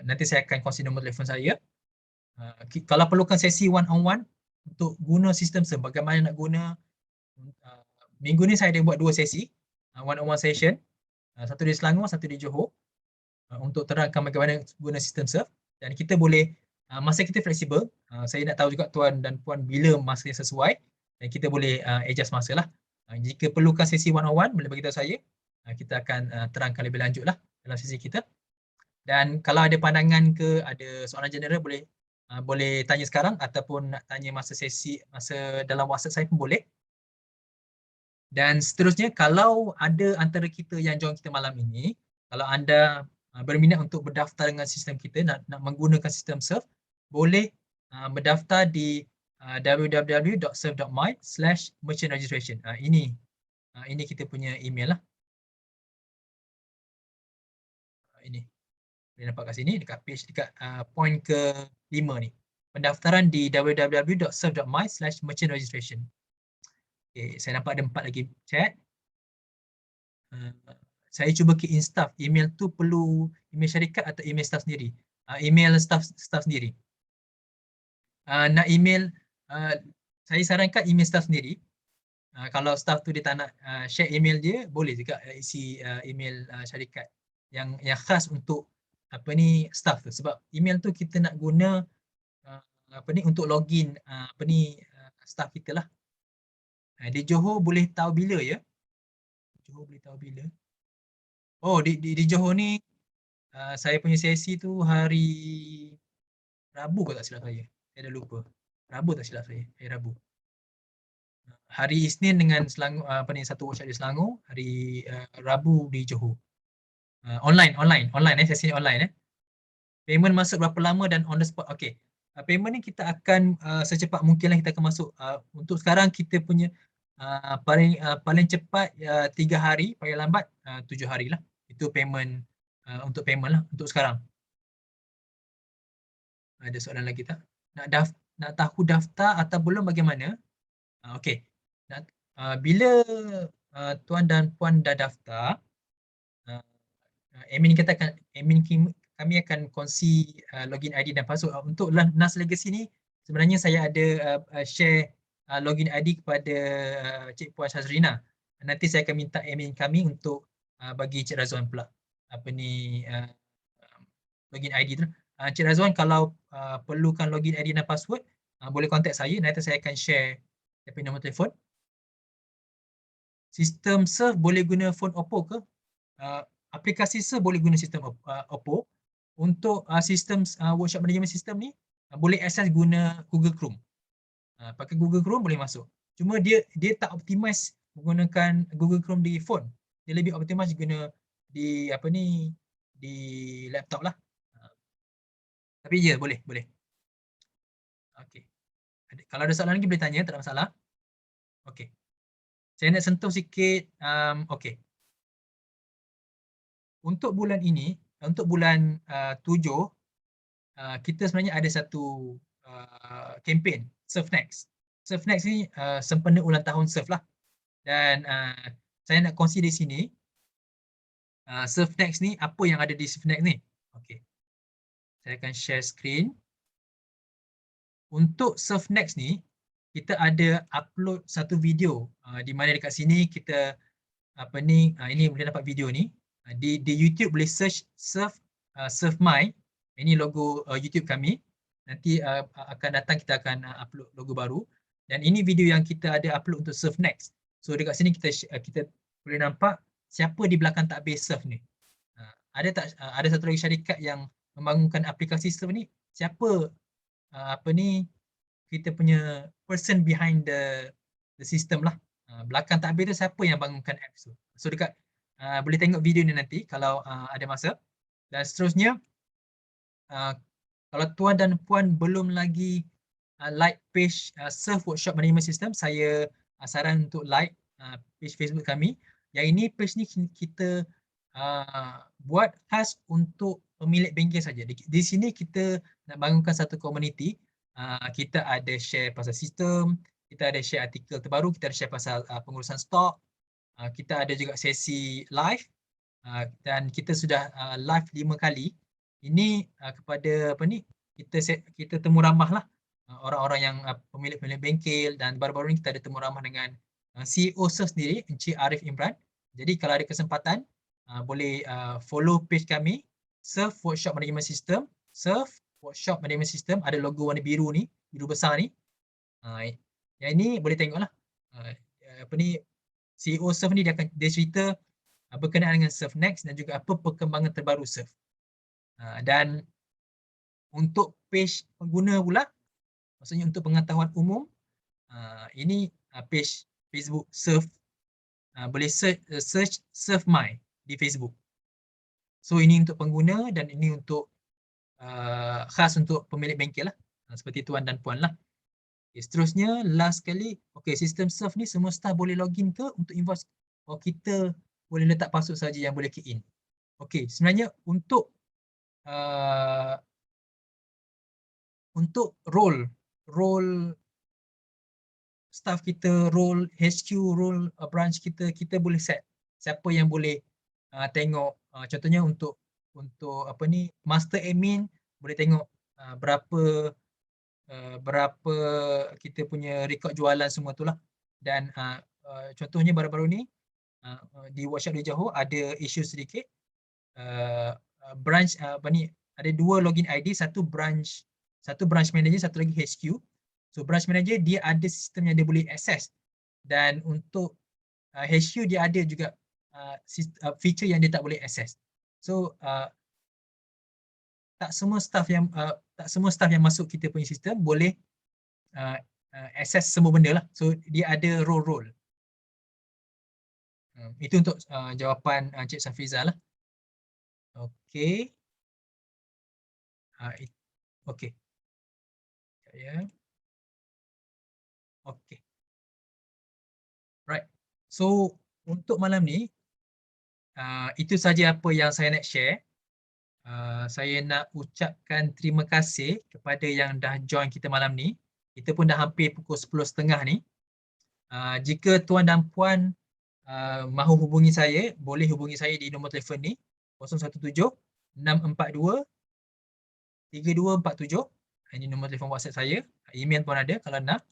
Nanti saya akan kongsi nombor telefon saya. Kalau perlukan sesi one on one untuk guna sistem Surf, bagaimana nak guna, minggu ni saya ada buat 2 sesi one on one session, satu di Selangor, satu di Johor, untuk terangkan bagaimana guna sistem Surf. Dan kita boleh, masa kita fleksibel, saya nak tahu juga tuan dan puan bila masa yang sesuai, dan kita boleh adjust masa lah. Jika perlukan sesi one on one, boleh beritahu saya, kita akan terangkan lebih lanjut lah dalam sesi kita. Dan kalau ada pandangan ke, ada soalan general, boleh tanya sekarang ataupun nak tanya masa dalam WhatsApp saya pun boleh. Dan seterusnya, kalau ada antara kita yang join kita malam ini, kalau anda berminat untuk berdaftar dengan sistem kita, nak menggunakan sistem Surf, boleh berdaftar di www.surf.my/merchant registration. Ini kita punya email lah. Ini boleh nampak kat sini, dekat page, dekat point ke-5 ni. Pendaftaran di www.surf.my/merchant registration. Okay, saya nampak ada 4 lagi chat. Saya cuba key in staff. Email tu perlu email syarikat atau email staff sendiri? Email staff sendiri. Nak email, saya sarankan email staff sendiri. Kalau staff tu dia tak nak share email dia, boleh juga isi email syarikat yang khas untuk staff tu. Sebab email tu kita nak guna untuk login staff kita lah. Di Johor boleh tahu bila ya? Johor boleh tahu bila? Oh, di Johor ni saya punya sesi tu hari Rabu ke tak silap saya. Saya dah lupa. Rabu tak silap saya. Hari Rabu. Hari Isnin dengan Selangor, satu workshop di Selangor, hari Rabu di Johor. Online sesi online. Payment masuk berapa lama dan on the spot. Okey. Payment ni kita akan secepat mungkin lah kita akan masuk. Untuk sekarang kita punya paling cepat 3 hari, paling lambat 7 hari lah. Itu payment untuk payment lah untuk sekarang. Ada soalan lagi tak? Nak tahu daftar atau belum bagaimana? Okey. Bila tuan dan puan dah daftar, admin kami akan kongsi login ID dan password. Untuk NAS Legacy ni sebenarnya saya ada share login ID kepada Cik Puan Syazrina. Nanti saya akan minta admin kami untuk bagi Cik Razwan pula login ID tu. Cik Razwan kalau perlukan login ID dan password, boleh contact saya. Nanti saya akan share nombor telefon. Sistem Surf boleh guna phone Oppo ke? Aplikasi Surf boleh guna sistem Oppo. Untuk sistem workshop management system ni, boleh akses guna Google Chrome. Pakai Google Chrome boleh masuk. Cuma dia tak optimize menggunakan Google Chrome di phone. Dia lebih optimize guna di laptop lah. Tapi ya boleh. Okey. Kalau ada soalan lagi boleh tanya, tak ada masalah. Okey. Saya nak sentuh sikit, okey. Untuk bulan ini, untuk bulan 7, kita sebenarnya ada satu kempen Surf Next. Surf Next ni sempena ulang tahun surf lah. Dan saya nak kongsi di sini Surf Next ni, apa yang ada di Surf Next ni. Okey. Saya akan share screen. Untuk Surf Next ni, kita ada upload satu video di mana dekat sini kita ini boleh dapat video ni. Di YouTube boleh search Surf My. Ini logo YouTube kami. Nanti akan datang kita akan upload logo baru. Dan ini video yang kita ada upload untuk Surf Next. So dekat sini kita boleh nampak siapa di belakang takbir surf ni. Ada satu lagi syarikat yang membangunkan aplikasi surf ni. Siapa kita punya person behind the system lah. Belakang takbir tu siapa yang bangunkan apps tu. So dekat boleh tengok video ni nanti kalau ada masa. Dan seterusnya, kalau tuan dan puan belum lagi like page Surf Workshop Management System, saya saran untuk like page Facebook kami. Yang ini page ni kita buat khas untuk pemilik bengkel saja. Di sini kita nak bangunkan satu komuniti. Kita ada share pasal sistem, kita ada share artikel terbaru, kita ada share pasal pengurusan stok, kita ada juga sesi live, dan kita sudah live 5 kali. Ini kepada kita temu ramah lah orang-orang yang pemilik-pemilik bengkel, dan baru-baru ni kita ada temu ramah dengan CEO Surf sendiri, Encik Arif Imran. Jadi kalau ada kesempatan boleh follow page kami, Surf Workshop Management System. Surf Workshop Management System, ada logo warna biru ni, biru besar ni. Yang ini boleh tengoklah. CEO Surf ni dia cerita berkenaan dengan Surf Next dan juga apa perkembangan terbaru Surf. Dan untuk page pengguna pula, maksudnya untuk pengetahuan umum, ini page Facebook Surf. Boleh search Surf My di Facebook. So ini untuk pengguna dan ini untuk khas untuk pemilik bengkel lah, seperti tuan dan puan lah. Okay, seterusnya last sekali, sistem Surf ni semua staff boleh login ke untuk invoice? Kita boleh letak password saja yang boleh key in. Sebenarnya untuk role staff kita, role HQ, role branch kita boleh set siapa yang boleh tengok. Contohnya untuk master admin boleh tengok berapa kita punya rekod jualan semua tu lah. Dan contohnya baru-baru ni di workshop di Johor ada isu sedikit, branch ada 2 login ID, satu branch manager, satu lagi HQ. So branch manager dia ada sistem yang dia boleh access, dan untuk HQ dia ada juga feature yang dia tak boleh access. So tak semua staff yang masuk kita punya sistem boleh access semua benda lah. So dia ada role. Itu untuk jawapan Encik Safiza lah. Okey. Okey. Ya. Okey. Right. So untuk malam ni itu saja apa yang saya nak share. Saya nak ucapkan terima kasih kepada yang dah join kita malam ni. Kita pun dah hampir pukul 10.30 ni. Jika tuan dan puan mahu hubungi saya, boleh hubungi saya di nombor telefon ni 017-642-3247. Ini nombor telefon WhatsApp saya. Email pun ada kalau nak.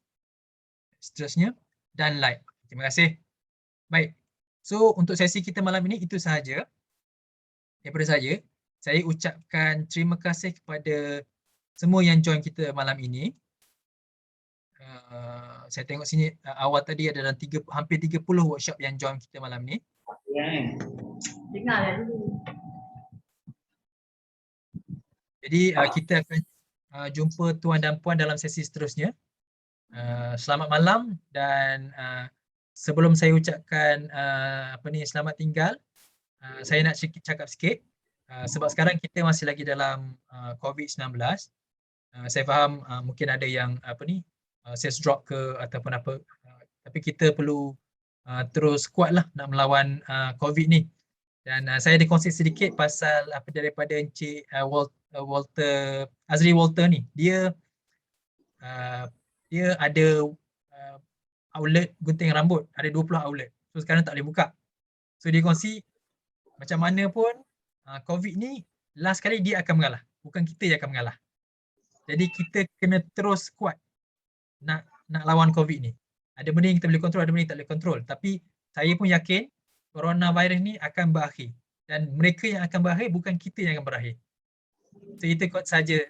Seterusnya, dan like. Terima kasih. Baik. So untuk sesi kita malam ini itu sahaja daripada saya. Saya ucapkan terima kasih kepada semua yang join kita malam ini. Saya tengok sini awal tadi ada dalam hampir 30 workshop yang join kita malam ni. Jadi kita akan jumpa tuan dan puan dalam sesi seterusnya. Selamat malam, dan sebelum saya ucapkan selamat tinggal, saya nak cakap sikit. sebab sekarang kita masih lagi dalam COVID-19. Saya faham mungkin ada yang sales drop ke ataupun apa, tapi kita perlu terus kuatlah nak melawan COVID ni. Dan saya ada kongsi sedikit pasal daripada Encik Walter, Azri Walter ni. Dia ada outlet gunting rambut, ada 20 outlet. So sekarang tak boleh buka. So dia kongsi macam mana pun COVID ni last kali dia akan mengalah, bukan kita yang akan mengalah. Jadi kita kena terus kuat nak lawan COVID ni. Ada benda yang kita boleh kontrol, ada benda yang tak boleh kontrol. Tapi saya pun yakin coronavirus ni akan berakhir. Dan mereka yang akan berakhir bukan kita yang akan berakhir. So itu kot saja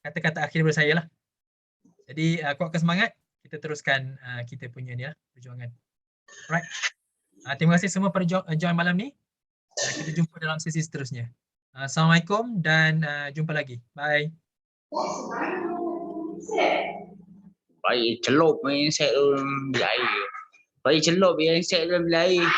kata-kata akhir daripada saya lah. Jadi kuatkan semangat, kita teruskan kita punya ni lah, perjuangan. Alright. Terima kasih semua pada join malam ni. Kita jumpa dalam sesi seterusnya. Assalamualaikum dan jumpa lagi. Bye. Baik celup main set dalam bilik air. Baik celup yang set dalam bilik air.